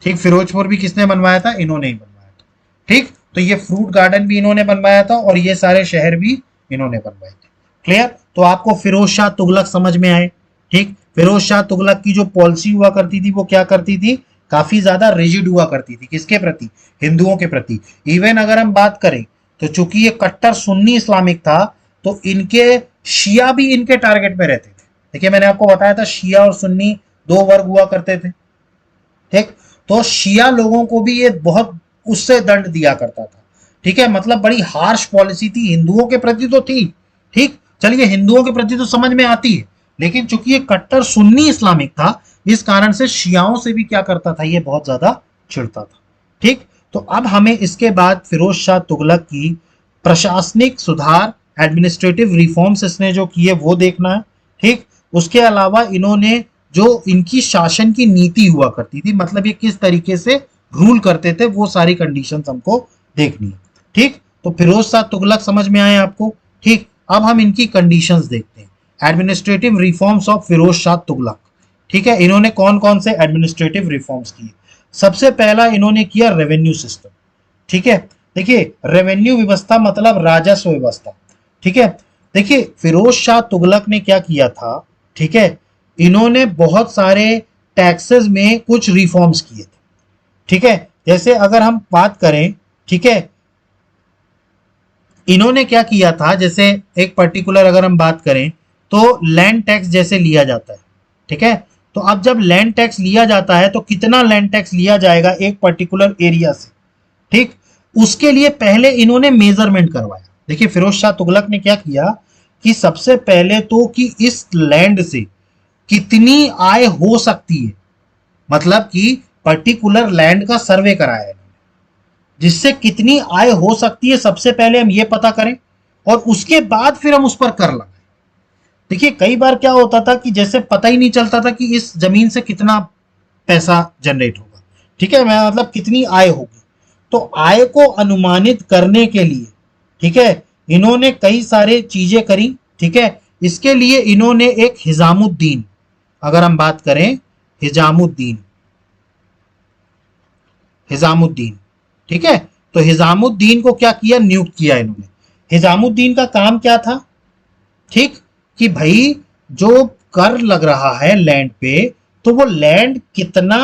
ठीक, फिरोजपुर भी किसने बनवाया था, इन्होंने ही बनवाया था। ठीक, तो ये फ्रूट गार्डन भी इन्होंने बनवाया था और ये सारे शहर भी इन्होंने बनवाए थे। क्लियर, तो आपको फिरोज शाह तुगलक समझ में आए। ठीक, फिरोज शाह तुगलक की जो पॉलिसी हुआ करती थी वो क्या करती थी, काफी ज्यादा रिजिड हुआ करती थी, किसके प्रति, हिंदुओं के प्रति। इवन अगर हम बात करें तो चूंकि ये कट्टर सुन्नी इस्लामिक था, तो इनके शिया भी इनके टारगेट में रहते थे। देखिए मैंने आपको बताया था शिया और सुन्नी दो वर्ग हुआ करते थे, ठीक। तो शिया लोगों को भी ये बहुत उससे दंड दिया करता था, ठीक है। मतलब बड़ी हार्श पॉलिसी थी, हिंदुओं के प्रति तो थी, ठीक। चलिए हिंदुओं के प्रति तो समझ में आती है, लेकिन चूंकि ये कट्टर सुन्नी इस्लामिक था, इस कारण से शियाओं से भी क्या करता था, ये बहुत ज्यादा चिढ़ता था, ठीक। तो अब हमें इसके बाद फिरोज शाह तुगलक की प्रशासनिक सुधार, एडमिनिस्ट्रेटिव रिफॉर्म्स इसने जो किए वो देखना है, ठीक। उसके अलावा इन्होंने जो इनकी शासन की नीति हुआ करती थी, मतलब ये किस तरीके से रूल करते थे, वो सारी कंडीशंस हमको देखनी है, ठीक। तो फिरोज शाह तुगलक समझ में आए आपको, ठीक। अब हम इनकी कंडीशंस देखते हैं। Administrative reforms of Firoz Shah Tughlaq, ठीक है। इन्होंने कौन कौन से एडमिनिस्ट्रेटिव रिफॉर्म्स किए? सबसे पहला इन्होंने किया रेवेन्यू सिस्टम, ठीक है। देखिए रेवेन्यू व्यवस्था मतलब राजस्व व्यवस्था, ठीक है। देखिए फिरोज शाह तुगलक ने क्या किया था, ठीक है, इन्होंने बहुत सारे टैक्सेस में कुछ रिफॉर्म्स किए थे, ठीक है। जैसे अगर हम बात करें, ठीक है, इन्होंने क्या किया था, जैसे एक पर्टिकुलर अगर हम बात करें तो लैंड टैक्स जैसे लिया जाता है, ठीक है। तो अब जब लैंड टैक्स लिया जाता है तो कितना लैंड टैक्स लिया जाएगा एक पर्टिकुलर एरिया से, ठीक। उसके लिए पहले इन्होंने मेजरमेंट करवाया। देखिए फिरोज शाह तुगलक ने क्या किया कि सबसे पहले तो कि इस लैंड से कितनी आय हो सकती है, मतलब कि पर्टिकुलर लैंड का सर्वे कराया है, जिससे कितनी आय हो सकती है सबसे पहले हम ये पता करें, और उसके बाद फिर हम उस पर कर लगाएं। देखिए कई बार क्या होता था कि जैसे पता ही नहीं चलता था कि इस जमीन से कितना पैसा जनरेट होगा, ठीक है, मैं मतलब कितनी आय होगी। तो आय को अनुमानित करने के लिए, ठीक है, इन्होंने कई सारे चीजें करी, ठीक है। इसके लिए इन्होंने एक हिजामुद्दीन, अगर हम बात करें हिजामुद्दीन, हिजामुद्दीन, ठीक है। तो हिजामुद्दीन को क्या किया, नियुक्त किया इन्होंने। हिजामुद्दीन का काम क्या था, ठीक, कि भाई जो कर लग रहा है लैंड पे, तो वो लैंड कितना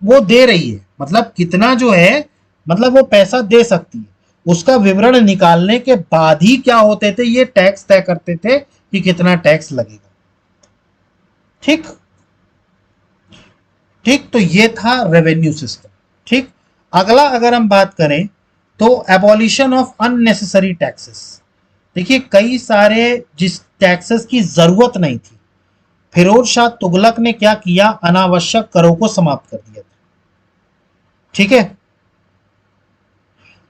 वो दे रही है, मतलब कितना जो है, मतलब वो पैसा दे सकती है, उसका विवरण निकालने के बाद ही क्या होते थे, ये टैक्स तय करते थे कि कितना टैक्स लगेगा, ठीक। ठीक, तो ये था रेवेन्यू सिस्टम, ठीक। अगला अगर हम बात करें तो एबॉलिशन ऑफ अननेसेसरी टैक्सेस। देखिए कई सारे जिस टैक्सेस की जरूरत नहीं थी, फिरोज शाह तुगलक ने क्या किया, अनावश्यक करों को समाप्त कर दिया था, ठीक है।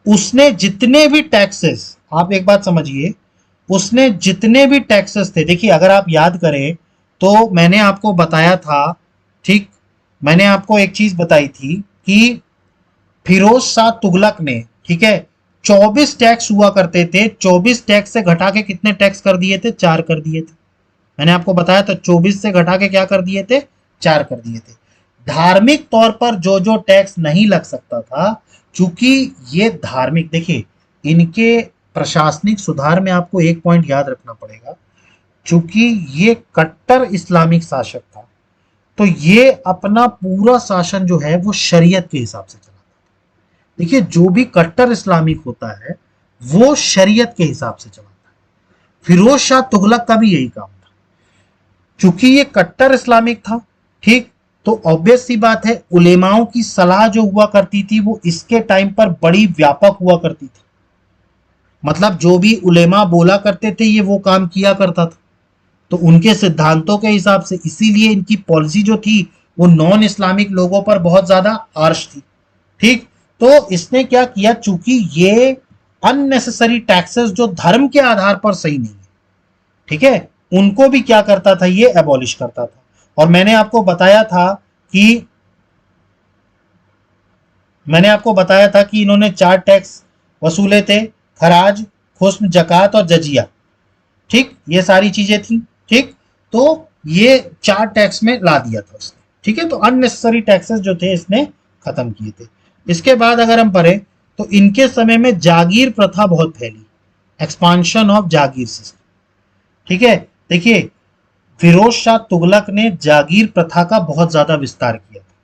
उसने जितने भी टैक्सेस, आप एक बात समझिए, उसने जितने भी टैक्सेस थे, देखिए अगर आप याद करें तो मैंने आपको बताया था, ठीक, मैंने आपको एक चीज बताई थी कि फिरोज शाह तुगलक ने, ठीक है, 24 टैक्स हुआ करते थे, 24 टैक्स से घटा के कितने टैक्स कर दिए थे, 4 कर दिए थे। मैंने आपको बताया था 24 से घटा के क्या कर दिए थे, 4 कर दिए थे। धार्मिक तौर पर जो जो टैक्स नहीं लग सकता था, चूंकि ये धार्मिक, देखिए इनके प्रशासनिक सुधार में आपको एक पॉइंट याद रखना पड़ेगा, चूंकि ये कट्टर इस्लामिक शासक था, तो ये अपना पूरा शासन जो है वो शरीयत के हिसाब से चला। देखिए जो भी कट्टर इस्लामिक होता है वो शरीयत के हिसाब से चलाता है। फिरोज शाह तुगलक का भी यही काम था, चूंकि ये कट्टर इस्लामिक था, ठीक। तो ऑब्वियस सी बात है, उलेमाओं की सलाह जो हुआ करती थी वो इसके टाइम पर बड़ी व्यापक हुआ करती थी, मतलब जो भी उलेमा बोला करते थे ये वो काम किया करता था, तो उनके सिद्धांतों के हिसाब से, इसीलिए इनकी पॉलिसी जो थी वो नॉन इस्लामिक लोगों पर बहुत ज्यादा हार्श थी, ठीक। तो इसने क्या किया, चूंकि ये अननेसेसरी टैक्सेस जो धर्म के आधार पर सही नहीं है, ठीक है, उनको भी क्या करता था, ये एबॉलिश करता था। और मैंने आपको बताया था कि इन्होंने 4 टैक्स वसूले थे, खराज, खुस्म, जकात और जजिया, ठीक, ये सारी चीजें थी, ठीक। तो ये 4 टैक्स में ला दिया था उसने, ठीक है। तो अननेसेसरी टैक्सेस जो थे इसने खत्म किए थे। इसके बाद अगर हम पढ़ें तो इनके समय में जागीर प्रथा बहुत फैली, एक्सपांशन ऑफ जागीर सिस्टम, ठीक है। देखिए फिरोज शाह तुगलक ने जागीर प्रथा का बहुत ज्यादा विस्तार किया था,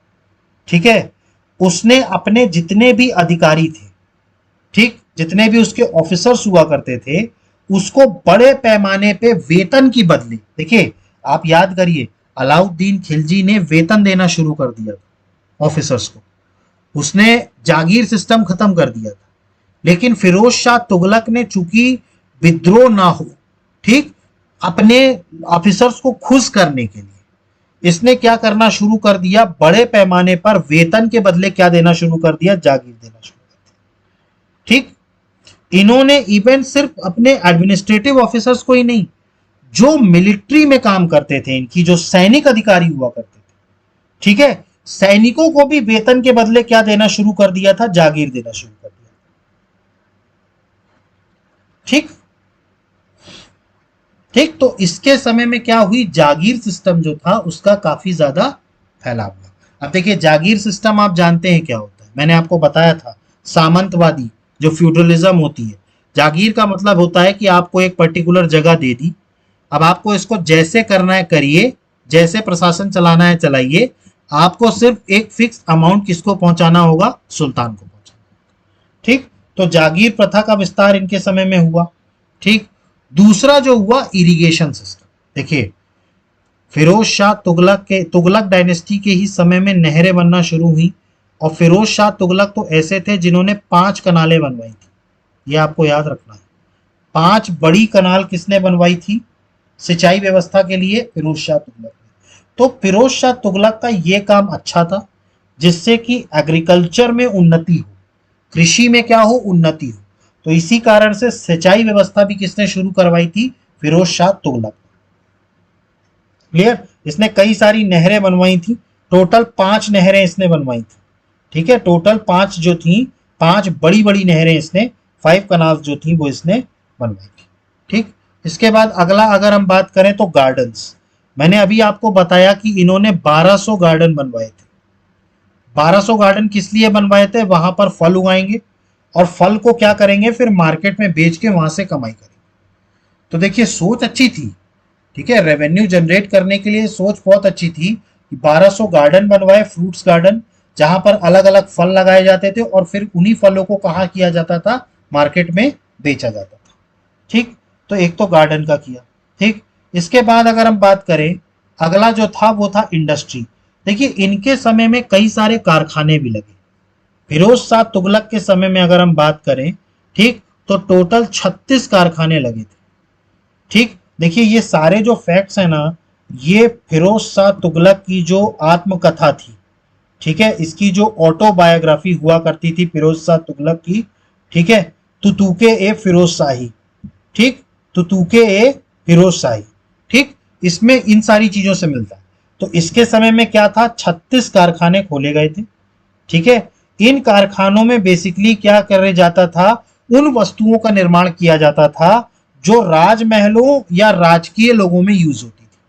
ठीक है। उसने अपने जितने भी अधिकारी थे, ठीक, जितने भी उसके ऑफिसर्स हुआ करते थे, उसको बड़े पैमाने पे वेतन की बदले, देखिए आप याद करिए, अलाउद्दीन खिलजी ने वेतन देना शुरू कर दिया था ऑफिसर्स को, उसने जागीर सिस्टम खत्म कर दिया था। लेकिन फिरोज शाह तुगलक ने चूंकि विद्रोह ना हो, ठीक, अपने ऑफिसर्स को खुश करने के लिए इसने क्या करना शुरू कर दिया, बड़े पैमाने पर वेतन के बदले क्या देना शुरू कर दिया, जागीर देना शुरू कर दिया। ठीक, इन्होंने इवन सिर्फ अपने एडमिनिस्ट्रेटिव ऑफिसर्स को ही नहीं, जो मिलिट्री में काम करते थे, इनकी जो सैनिक अधिकारी हुआ करते थे, ठीक है, सैनिकों को भी वेतन के बदले क्या देना शुरू कर दिया था, जागीर देना शुरू कर दिया। ठीक ठीक, तो इसके समय में क्या हुई, जागीर सिस्टम जो था उसका काफी ज्यादा फैलाव हुआ। अब देखिए जागीर सिस्टम आप जानते हैं क्या होता है, मैंने आपको बताया था, सामंतवादी जो फ्यूडलिज्म होती है। जागीर का मतलब होता है कि आपको एक पर्टिकुलर जगह दे दी, अब आपको इसको जैसे करना है करिए, जैसे प्रशासन चलाना है चलाइए, आपको सिर्फ एक फिक्स अमाउंट किसको पहुंचाना होगा, सुल्तान को पहुंचाना। ठीक, तो जागीर प्रथा का विस्तार इनके समय में हुआ। ठीक, दूसरा जो हुआ इरिगेशन सिस्टम, देखिए फिरोज शाह तुगलक डायनेस्टी के ही समय में नहरें बनना शुरू हुई, और फिरोज शाह तुगलक तो ऐसे थे जिन्होंने 5 कनालें बनवाई थी, ये आपको याद रखना है। 5 बड़ी कनाल किसने बनवाई थी सिंचाई व्यवस्था के लिए, फिरोज शाह तुगलक ने। तो फिरोज शाह तुगलक का ये काम अच्छा था, जिससे कि एग्रीकल्चर में उन्नति हो, कृषि में क्या हो, उन्नति हो। तो इसी कारण से सिंचाई व्यवस्था भी किसने शुरू करवाई थी, फिरोज शाह तुगलक। क्लियर, इसने कई सारी नहरें बनवाई थी, टोटल 5 नहरें इसने बनवाई थी। ठीक है, टोटल 5 जो थी, 5 बड़ी बड़ी नहरें इसने, 5 कनाल जो थी वो इसने बनवाई थी। ठीक, इसके बाद अगला अगर हम बात करें तो गार्डन्स, मैंने अभी आपको बताया कि इन्होंने 1200 गार्डन बनवाए थे। 1200 गार्डन किस लिए बनवाए थे, वहां पर फल उगाएंगे और फल को क्या करेंगे, फिर मार्केट में बेच के वहां से कमाई करेंगे। तो देखिए सोच अच्छी थी, ठीक है, रेवेन्यू जनरेट करने के लिए सोच बहुत अच्छी थी। 1200 गार्डन बनवाए, फ्रूट्स गार्डन, जहां पर अलग अलग फल लगाए जाते थे और फिर उन्हीं फलों को कहा किया जाता था, मार्केट में बेचा जाता था। ठीक, तो एक तो गार्डन का किया। ठीक, इसके बाद अगर हम बात करें, अगला जो था वो था इंडस्ट्री। देखिए इनके समय में कई सारे कारखाने भी लगे। फिरोज शाह तुगलक के समय में अगर हम बात करें, ठीक, तो टोटल 36 कारखाने लगे थे। ठीक, देखिए ये सारे जो फैक्ट्स हैं ना, ये फिरोज शाह तुगलक की जो आत्मकथा थी, ठीक है, इसकी जो ऑटोबायोग्राफी हुआ करती थी फिरोज शाह तुगलक की, ठीक है, तुतुके ए फिरोज शाही, ठीक, तुतुके ए फिरोज शाही, ठीक, इसमें इन सारी चीजों से मिलता है। तो इसके समय में क्या था, 36 कारखाने खोले गए थे। ठीक है, इन कारखानों में बेसिकली क्या करे जाता था, उन वस्तुओं का निर्माण किया जाता था जो राजमहलों या राजकीय लोगों में यूज होती थी।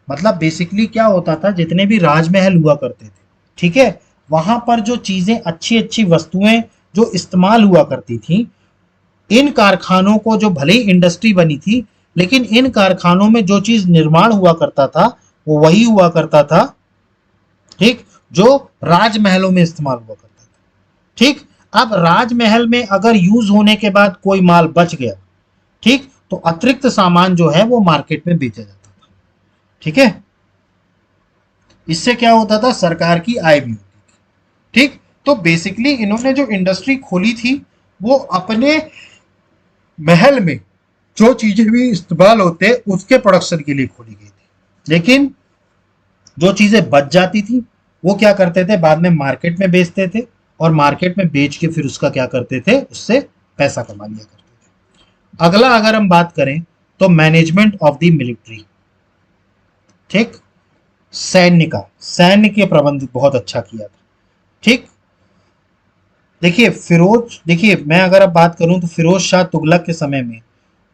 मतलब बेसिकली क्या होता था, जितने भी राजमहल हुआ करते थे, ठीक है, वहां पर जो चीजें अच्छी अच्छी वस्तुएं जो इस्तेमाल हुआ करती थी, इन कारखानों को, जो भले ही इंडस्ट्री बनी थी, लेकिन इन कारखानों में जो चीज निर्माण हुआ करता था वो वही हुआ करता था, ठीक, जो राजमहलों में इस्तेमाल हुआ करता था। ठीक, अब राजमहल में अगर यूज होने के बाद कोई माल बच गया, ठीक, तो अतिरिक्त सामान जो है वो मार्केट में बेचा जाता था। ठीक है, इससे क्या होता था, सरकार की आय भी होती थी। ठीक, तो बेसिकली इन्होंने जो इंडस्ट्री खोली थी वो अपने महल में जो चीजें भी इस्तेमाल होते उसके प्रोडक्शन के लिए खोली गई थी। लेकिन जो चीजें बच जाती थी वो क्या करते थे, बाद में मार्केट में बेचते थे, और मार्केट में बेच के फिर उसका क्या करते थे, उससे पैसा कमा लिया करते थे। अगला अगर हम बात करें तो मैनेजमेंट ऑफ द मिलिट्री। ठीक, सैन्य के प्रबंध बहुत अच्छा किया था। ठीक, देखिए मैं अगर अब बात करूं तो फिरोज शाह तुगलक के समय में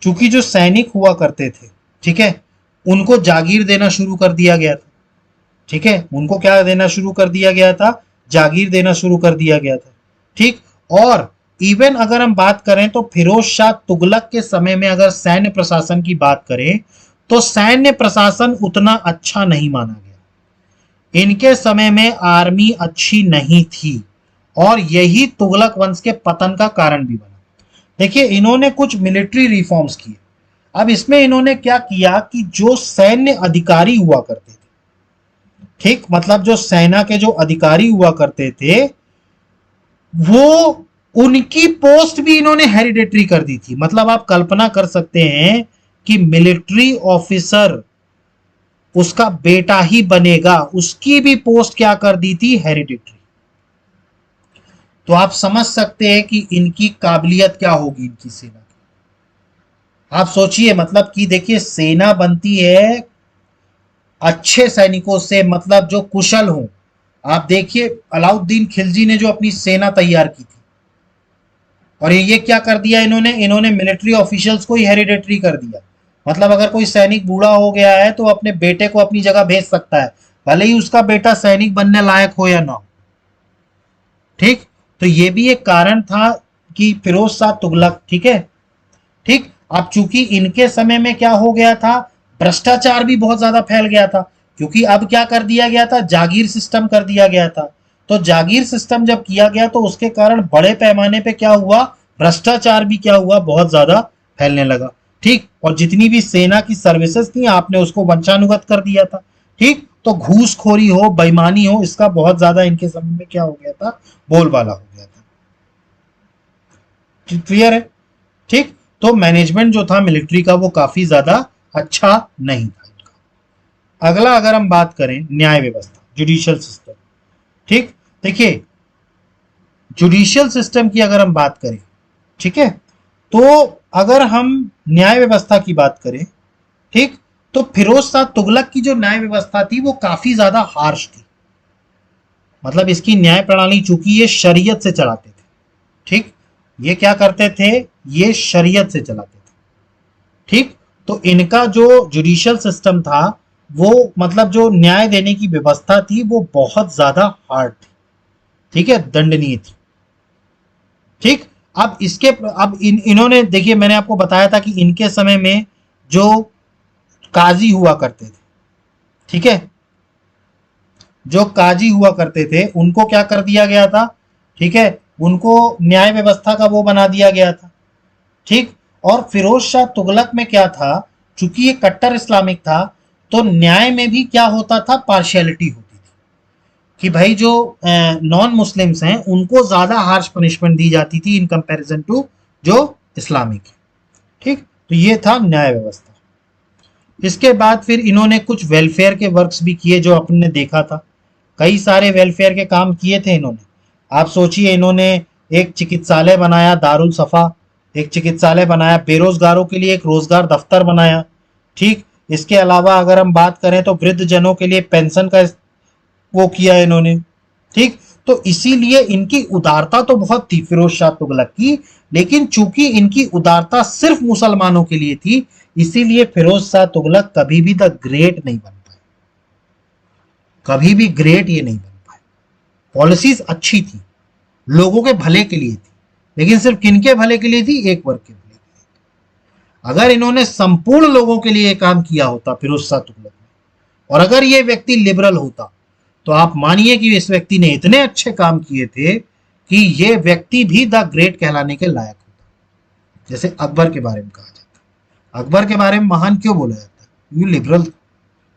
चूंकि जो सैनिक हुआ करते थे, ठीक है, उनको जागीर देना शुरू कर दिया गया था। ठीक है, उनको क्या देना शुरू कर दिया गया था, जागीर देना शुरू कर दिया गया था। ठीक, और इवन अगर हम बात करें तो फिरोज शाह तुगलक के समय में अगर सैन्य प्रशासन की बात करें तो सैन्य प्रशासन उतना अच्छा नहीं माना गया। इनके समय में आर्मी अच्छी नहीं थी और यही तुगलक वंश के पतन का कारण भी बना। देखिए इन्होंने कुछ मिलिट्री रिफॉर्म्स किए। अब इसमें इन्होंने क्या किया कि जो सैन्य अधिकारी हुआ करते थे, ठीक, मतलब जो सेना के जो अधिकारी हुआ करते थे, वो उनकी पोस्ट भी इन्होंने हेरिडेटरी कर दी थी। मतलब आप कल्पना कर सकते हैं कि मिलिट्री ऑफिसर उसका बेटा ही बनेगा, उसकी भी पोस्ट क्या कर दी थी, हेरिडेटरी। तो आप समझ सकते हैं कि इनकी काबिलियत क्या होगी इनकी सेना की। आप सोचिए, मतलब कि देखिए सेना बनती है अच्छे सैनिकों से, मतलब जो कुशल हो। आप देखिए अलाउद्दीन खिलजी ने जो अपनी सेना तैयार की थी, और ये क्या कर दिया इन्होंने, मिलिट्री ऑफिशियल्स को ही हेरिडेटरी कर दिया। मतलब अगर कोई सैनिक बूढ़ा हो गया है तो अपने बेटे को अपनी जगह भेज सकता है, भले ही उसका बेटा सैनिक बनने लायक हो या ना हो। ठीक, तो ये भी एक कारण था कि फिरोज शाह तुगलक, ठीक है, ठीक। अब चूंकि इनके समय में क्या हो गया था, भ्रष्टाचार भी बहुत ज्यादा फैल गया था, क्योंकि अब क्या कर दिया गया था, जागीर सिस्टम कर दिया गया था। तो जागीर सिस्टम जब किया गया तो उसके कारण बड़े पैमाने पे क्या हुआ, भ्रष्टाचार भी क्या हुआ, बहुत ज्यादा फैलने लगा। ठीक, और जितनी भी सेना की सर्विसेज थी आपने उसको वंशानुगत कर दिया था। ठीक, तो घूसखोरी हो, बेईमानी हो, इसका बहुत ज्यादा इनके समय में क्या हो गया था, बोलबाला हो गया था। क्लियर है? ठीक, तो मैनेजमेंट जो था मिलिट्री का वो काफी ज्यादा अच्छा नहीं था इनका। अगला अगर हम बात करें न्याय व्यवस्था, जुडिशियल सिस्टम। ठीक, देखिए जुडिशियल सिस्टम की अगर हम बात करें, ठीक है, तो अगर हम न्याय व्यवस्था की बात करें, ठीक, तो फिरोज शाह तुगलक की जो न्याय व्यवस्था थी वो काफी ज्यादा हार्श थी। मतलब इसकी न्याय प्रणाली, चूंकि ये शरीयत से चलाते थे, ठीक, ये क्या करते थे, ये शरीयत से चलाते थे। ठीक, तो इनका जो जुडिशियल सिस्टम था, वो मतलब जो न्याय देने की व्यवस्था थी वो बहुत ज्यादा हार्ड थी, ठीक है, दंडनीय थी। ठीक, अब इसके अब इन्होंने देखिए, मैंने आपको बताया था कि इनके समय में जो काजी हुआ करते थे, ठीक है, जो काजी हुआ करते थे उनको क्या कर दिया गया था, ठीक है, उनको न्याय व्यवस्था का वो बना दिया गया था। ठीक, और फिरोज शाह तुगलक में क्या था, चूंकि ये कट्टर इस्लामिक था, तो न्याय में भी क्या होता था, पार्शियलिटी होती थी, कि भाई जो नॉन मुस्लिम्स हैं उनको ज्यादा हार्श पनिशमेंट दी जाती थी इन कंपैरिजन टू जो इस्लामिक है। ठीक, तो ये था न्याय व्यवस्था। इसके बाद फिर इन्होंने कुछ वेलफेयर के वर्क्स भी किए, जो अपन ने देखा था, कई सारे वेलफेयर के काम किए थे इन्होंने। आप सोचिए, इन्होंने एक चिकित्सालय बनाया, दारुल सफा, एक चिकित्सालय बनाया, बेरोजगारों के लिए एक रोजगार दफ्तर बनाया। ठीक, इसके अलावा अगर हम बात करें तो वृद्ध जनों के लिए पेंशन का वो किया इन्होंने। ठीक, तो इसीलिए इनकी उदारता तो बहुत थी फिरोज शाह तुगलक की, लेकिन चूंकि इनकी उदारता सिर्फ मुसलमानों के लिए थी, इसीलिए फिरोज शाह तुगलक कभी भी द ग्रेट नहीं बन पाए, कभी भी ग्रेट ये नहीं बन पाए। पॉलिसीज अच्छी थी, लोगों के भले के लिए थी, लेकिन सिर्फ किनके भले के लिए थी, एक वर्ग के भले के लिए। अगर इन्होंने संपूर्ण लोगों के लिए काम किया होता फिरोज शाह तुगलक ने, और अगर ये व्यक्ति लिबरल होता, तो आप मानिए कि इस व्यक्ति ने इतने अच्छे काम किए थे कि ये व्यक्ति भी द ग्रेट कहलाने के लायक होता। जैसे अकबर के बारे में कहा जाता है, अकबर के बारे में महान क्यों बोला जाता है, ये लिबरल,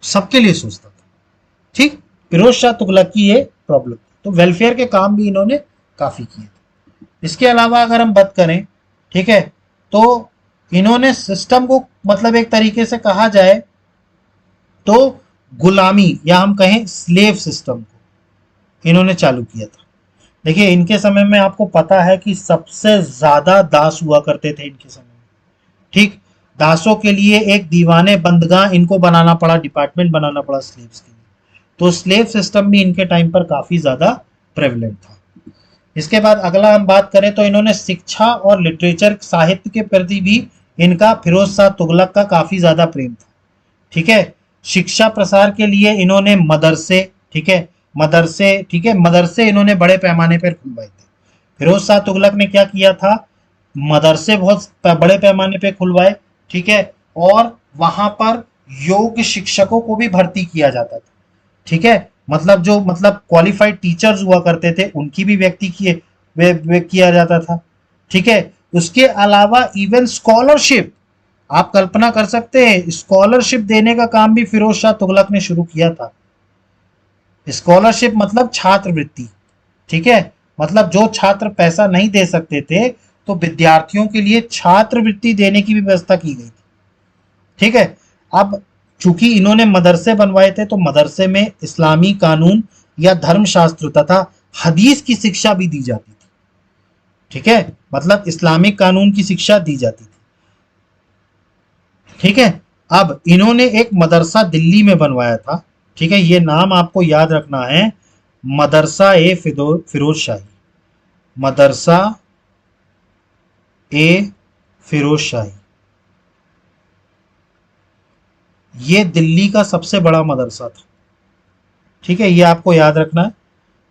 सबके लिए सोचता था। ठीक, फिरोज शाह तुगलक की ये प्रॉब्लम। तो वेलफेयर के काम भी इन्होंने काफी किए थे। इसके अलावा अगर हम बात करें, ठीक है, तो इन्होंने सिस्टम को, मतलब एक तरीके से कहा जाए तो गुलामी, या हम कहें स्लेव सिस्टम को इन्होंने चालू किया था। देखिए इनके समय में आपको पता है कि सबसे ज्यादा दास हुआ करते थे इनके समय में। ठीक, दासों के लिए एक दीवाने बंदगाह इनको बनाना पड़ा, डिपार्टमेंट बनाना पड़ा स्लेव्स के लिए। तो स्लेव सिस्टम भी इनके टाइम पर काफी ज्यादा प्रेवलेंट था। इसके बाद अगला हम बात करें तो इन्होंने शिक्षा और लिटरेचर, साहित्य के प्रति भी इनका, फिरोज शाह तुगलक का काफी ज्यादा प्रेम था। ठीक है, शिक्षा प्रसार के लिए इन्होंने मदरसे, ठीक है, मदरसे, ठीक है, मदरसे इन्होंने बड़े पैमाने पर खुलवाए थे। फिरोज शाह तुगलक ने क्या किया था, मदरसे बहुत बड़े पैमाने पे खुलवाए, ठीक है, और वहां पर योग शिक्षकों को भी भर्ती किया जाता था। ठीक है, मतलब जो, मतलब क्वालिफाइड टीचर्स हुआ करते थे उनकी भी व्यक्ति किए वे किया जाता था। ठीक है, उसके अलावा इवन स्कॉलरशिप, आप कल्पना कर सकते हैं स्कॉलरशिप देने का काम भी फिरोज शाह तुगलक ने शुरू किया था। स्कॉलरशिप मतलब छात्रवृत्ति, ठीक है, मतलब जो छात्र पैसा नहीं दे सकते थे तो विद्यार्थियों के लिए छात्रवृत्ति देने की भी व्यवस्था की गई थी, ठीक है। अब चूंकि इन्होंने मदरसे बनवाए थे तो मदरसे में इस्लामी कानून या धर्मशास्त्र तथा हदीस की शिक्षा भी दी जाती थी, ठीक है, मतलब इस्लामिक कानून की शिक्षा दी जाती थी, ठीक है। अब इन्होंने एक मदरसा दिल्ली में बनवाया था, ठीक है, ये नाम आपको याद रखना है, मदरसा ए फिरोज शाही, मदरसा ए फिरोज शाही। ये दिल्ली का सबसे बड़ा मदरसा था, ठीक है, ये आपको याद रखना है।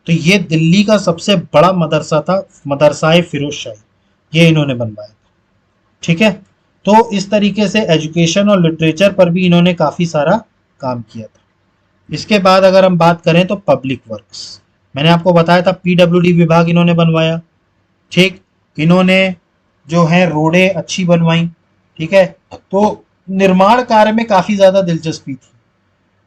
तो ये दिल्ली का सबसे बड़ा मदरसा था, मदरसा ए फिरोज शाही, ये इन्होंने बनवाया था, ठीक है। तो इस तरीके से एजुकेशन और लिटरेचर पर भी इन्होंने काफी सारा काम किया था। इसके बाद अगर हम बात करें तो पब्लिक वर्क्स, मैंने आपको बताया था पीडब्ल्यूडी विभाग इन्होंने बनवाया, ठीक, इन्होंने जो है रोडें अच्छी बनवाई, ठीक है, तो निर्माण कार्य में काफी ज्यादा दिलचस्पी थी,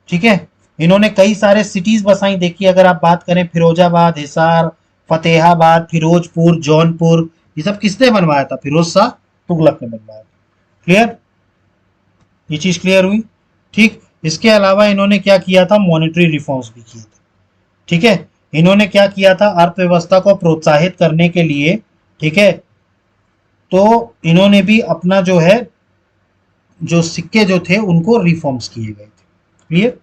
ठीक है। इन्होंने कई सारे सिटीज बसाई, देखिए अगर आप बात करें फिरोजाबाद, हिसार, फतेहाबाद, फिरोजपुर, जौनपुर, ये सब किसने बनवाया था? फिरोज शाह तुगलक ने बनवाया था। क्लियर, ये चीज क्लियर हुई, ठीक। इसके अलावा इन्होंने क्या किया था, मॉनेटरी रिफॉर्म्स भी किए थे, ठीक है। इन्होंने क्या किया था, अर्थव्यवस्था को प्रोत्साहित करने के लिए, ठीक है, तो इन्होंने भी अपना जो है जो सिक्के जो थे उनको रिफॉर्म्स किए गए थे। क्लियर,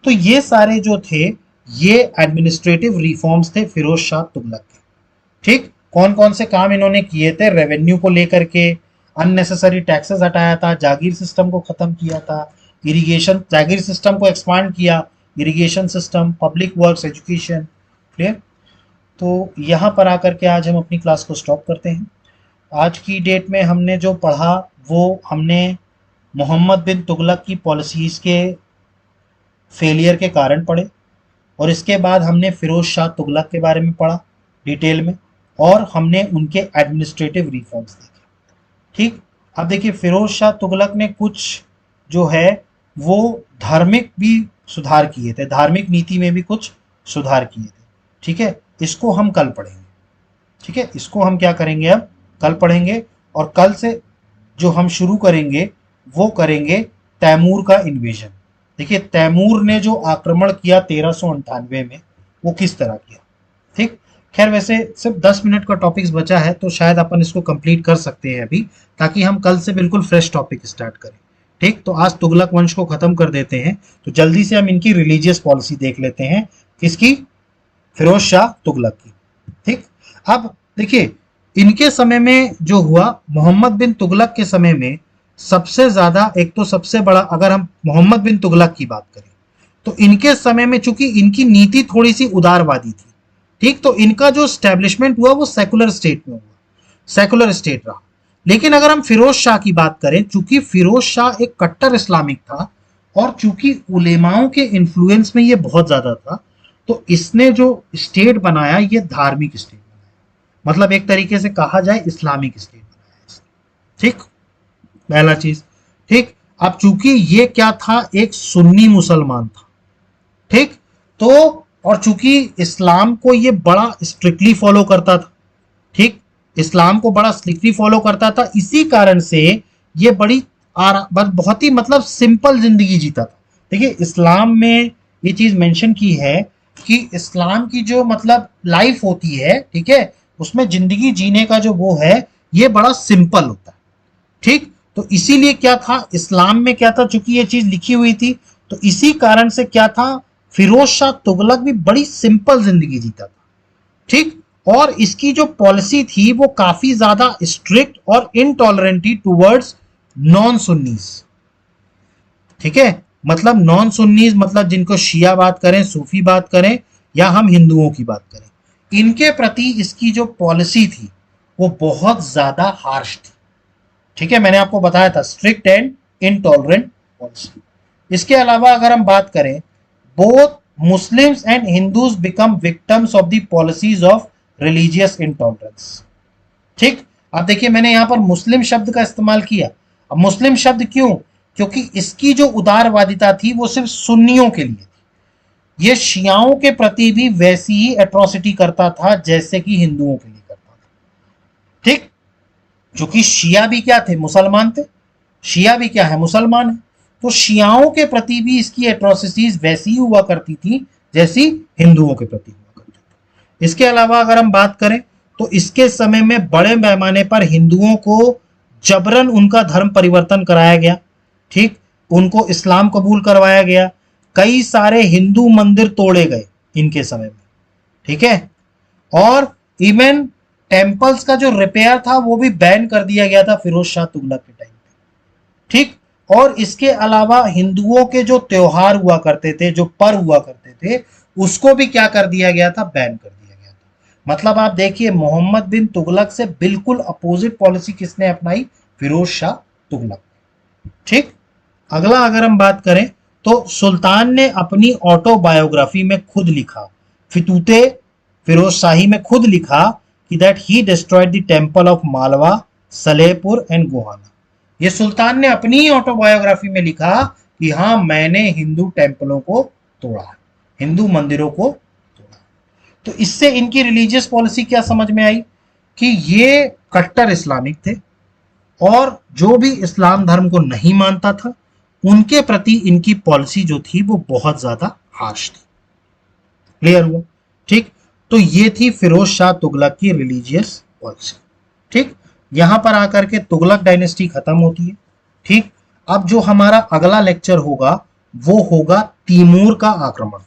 तो ये सारे जो थे ये एडमिनिस्ट्रेटिव रिफॉर्म्स थे फिरोज शाह तुगलक के, ठीक। कौन कौन से काम इन्होंने किए थे, रेवेन्यू को लेकर के अननेसेसरी टैक्सेस हटाया था, जागीर सिस्टम को खत्म किया था, इरिगेशन जागीर सिस्टम को एक्सपांड किया, irrigation system, public works, education. Clear, तो यहाँ पर आकर के आज हम अपनी क्लास को स्टॉप करते हैं। आज की डेट में हमने जो पढ़ा वो हमने मोहम्मद बिन तुगलक की पॉलिसीज़ के फेलियर के कारण पढ़े, और इसके बाद हमने फिरोज शाह तुगलक के बारे में पढ़ा डिटेल में, और हमने उनके एडमिनिस्ट्रेटिव रिफॉर्म्स देखे, ठीक। अब देखिए फिरोज शाह तुगलक ने कुछ जो है वो धार्मिक भी सुधार किए थे, धार्मिक नीति में भी कुछ सुधार किए थे, ठीक है। इसको हम कल पढ़ेंगे, ठीक है, इसको हम क्या करेंगे, अब कल पढ़ेंगे। और कल से जो हम शुरू करेंगे वो करेंगे तैमूर का इन्वेजन। देखिए तैमूर ने जो आक्रमण किया 1398 में वो किस तरह किया, ठीक। खैर वैसे सिर्फ 10 मिनट का टॉपिक्स बचा है तो शायद अपन इसको कंप्लीट कर सकते हैं अभी, ताकि हम कल से बिल्कुल फ्रेश टॉपिक स्टार्ट करें, ठीक। तो आज तुगलक वंश को खत्म कर देते हैं, तो जल्दी से हम इनकी रिलीजियस पॉलिसी देख लेते हैं, किसकी, फिरोज शाह तुगलक की, ठीक। अब देखिए इनके समय में जो हुआ, मोहम्मद बिन तुगलक के समय में सबसे ज्यादा, एक तो सबसे बड़ा, अगर हम मोहम्मद बिन तुगलक की बात करें तो इनके समय में चूंकि इनकी नीति थोड़ी सी उदारवादी थी, ठीक, तो इनका जो स्टैब्लिशमेंट हुआ वो सेकुलर स्टेट में हुआ, सेकुलर स्टेट रहा। लेकिन अगर हम फिरोज शाह की बात करें, चूंकि फिरोज शाह एक कट्टर इस्लामिक था और चूंकि उलेमाओं के इन्फ्लुएंस में ये बहुत ज्यादा था, तो इसने जो स्टेट बनाया ये धार्मिक स्टेट बनाया, मतलब एक तरीके से कहा जाए इस्लामिक स्टेट बनाया, ठीक, पहला चीज, ठीक। अब चूंकि ये क्या था, एक सुन्नी मुसलमान था, ठीक, तो और चूंकि इस्लाम को ये बड़ा स्ट्रिक्टली फॉलो करता था, ठीक, इस्लाम को बड़ा स्ट्रिक्टली फॉलो करता था, इसी कारण से ये बहुत ही मतलब सिंपल जिंदगी जीता था। देखिए इस्लाम में ये चीज मेंशन की है कि इस्लाम की जो मतलब लाइफ होती है, ठीक है, उसमें जिंदगी जीने का जो वो है ये बड़ा सिंपल होता है, ठीक। तो इसीलिए क्या था, इस्लाम में क्या था, चूंकि ये चीज लिखी हुई थी, तो इसी कारण से क्या था, फिरोज शाह तुगलक भी बड़ी सिंपल जिंदगी जीता था, ठीक। और इसकी जो पॉलिसी थी वो काफी ज्यादा स्ट्रिक्ट और इनटॉलरेंट थी टूवर्ड्स नॉन सुन्नीज, ठीक है, मतलब नॉन सुन्नीज मतलब जिनको शिया बात करें, सूफी बात करें, या हम हिंदुओं की बात करें, इनके प्रति इसकी जो पॉलिसी थी वो बहुत ज्यादा हार्श थी, ठीक है। मैंने आपको बताया था स्ट्रिक्ट एंड इनटॉलरेंट पॉलिसी। इसके अलावा अगर हम बात करें, both Muslims and Hindus become victims of the policies of religious intolerance, ठीक। अब देखिए मैंने यहां पर मुस्लिम शब्द का इस्तेमाल किया। अब मुस्लिम शब्द क्यों? क्योंकि इसकी जो उदारवादिता थी वो सिर्फ सुन्नियों के लिए थी। ये शियाओं के प्रति भी वैसी ही एट्रोसिटी करता था जैसे कि हिंदुओं के लिए करता था। ठीक, क्योंकि शिया भी क्या थे? मुसलमान थे। शिया भी क्या है? मुसलमान है। तो शियाओं के प्रति भी इसकी एट्रोसिटीज वैसी ही हुआ करती थी जैसी हिंदुओं के प्रति हुआ करती थी। इसके अलावा अगर हम बात करें तो इसके समय में बड़े पैमाने पर हिंदुओं को जबरन उनका धर्म परिवर्तन कराया गया। ठीक, उनको इस्लाम कबूल करवाया गया। कई सारे हिंदू मंदिर तोड़े गए इनके समय में। ठीक है, और इवन टेम्पल्स का जो रिपेयर था वो भी बैन कर दिया गया था फिरोज शाह तुगलक के टाइम पे। ठीक, और इसके अलावा हिंदुओं के जो त्योहार हुआ करते थे, जो पर्व हुआ करते थे, उसको भी क्या कर दिया गया था? बैन कर दिया गया था। मतलब आप देखिए मोहम्मद बिन तुगलक से बिल्कुल अपोजिट पॉलिसी किसने अपनाई? फिरोज शाह तुगलक। ठीक, अगला अगर हम बात करें तो सुल्तान ने अपनी ऑटोबायोग्राफी में खुद लिखा, फितूते फिरोज शाही में खुद लिखा कि that he destroyed the temple of Malwa, Salehpur and Gohana. ये सुल्तान ने अपनी ही ऑटोबायोग्राफी में लिखा कि हाँ मैंने हिंदू टेम्पलों को तोड़ा, हिंदू मंदिरों को तोड़ा। तो इससे इनकी रिलीजियस पॉलिसी क्या समझ में आई? कि ये कट्टर इस्लामिक थे और जो भी इस्लाम धर्म को नहीं मानता था उनके प्रति इनकी पॉलिसी जो थी वो बहुत ज्यादा हार्श थी। क्लियर हुआ? ठीक, तो ये थी फिरोज शाह तुगलक की रिलीजियस पॉलिसी। ठीक, यहां पर आकर के तुगलक डायनेस्टी खत्म होती है। ठीक, अब जो हमारा अगला लेक्चर होगा वो होगा तैमूर का आक्रमण।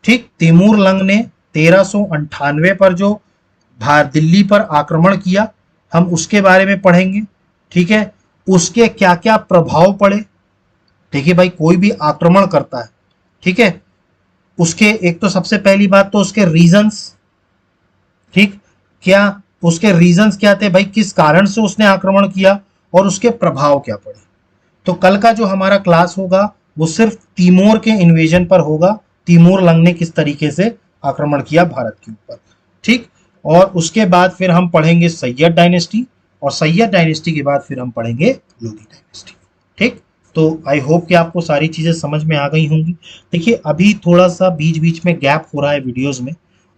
ठीक, तैमूर लंग ने 1398 पर जो दिल्ली पर आक्रमण किया, हम उसके बारे में पढ़ेंगे। ठीक है, उसके क्या क्या प्रभाव पड़े। देखिए भाई कोई भी आक्रमण करता है, ठीक है, उसके एक तो सबसे पहली बात तो उसके रीजंस। ठीक, क्या उसके रीजंस क्या थे भाई, किस कारण से उसने आक्रमण किया और उसके प्रभाव क्या पड़े। तो कल का जो हमारा क्लास होगा वो सिर्फ तैमूर के इन्वेजन पर होगा, तैमूर लंग ने किस तरीके से आक्रमण किया भारत के ऊपर। ठीक, और उसके बाद फिर हम पढ़ेंगे सैयद डायनेस्टी, और सैयद डायनेस्टी के बाद फिर हम पढ़ेंगे लोधी डायनेस्टी। ठीक, तो आई होप कि आपको सारी चीज़ें समझ में आ गई होंगी। देखिए अभी थोड़ा सा बीच बीच में गैप हो रहा है वीडियोस में,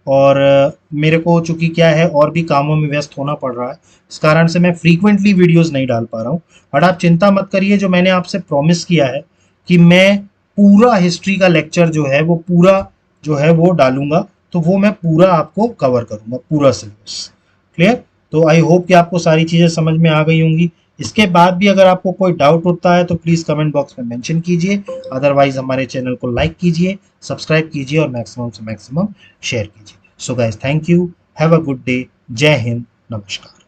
और मेरे को चूंकि क्या है और भी कामों में व्यस्त होना पड़ रहा है, इस कारण से मैं फ्रीक्वेंटली वीडियोस नहीं डाल पा रहा हूँ। बट आप चिंता मत करिए, जो मैंने आपसे प्रॉमिस किया है कि मैं पूरा हिस्ट्री का लेक्चर जो है वो पूरा जो है वो डालूंगा, तो वो मैं पूरा आपको कवर करूंगा, पूरा सिलेबस। क्लियर? तो आई होप कि आपको सारी चीज़ें समझ में आ गई होंगी। इसके बाद भी अगर आपको कोई डाउट होता है तो प्लीज़ कमेंट बॉक्स में मेंशन कीजिए। अदरवाइज हमारे चैनल को लाइक कीजिए, सब्सक्राइब कीजिए और मैक्सिमम से मैक्सिमम शेयर कीजिए। So guys thank you, have a good day, जय हिंद, नमस्कार।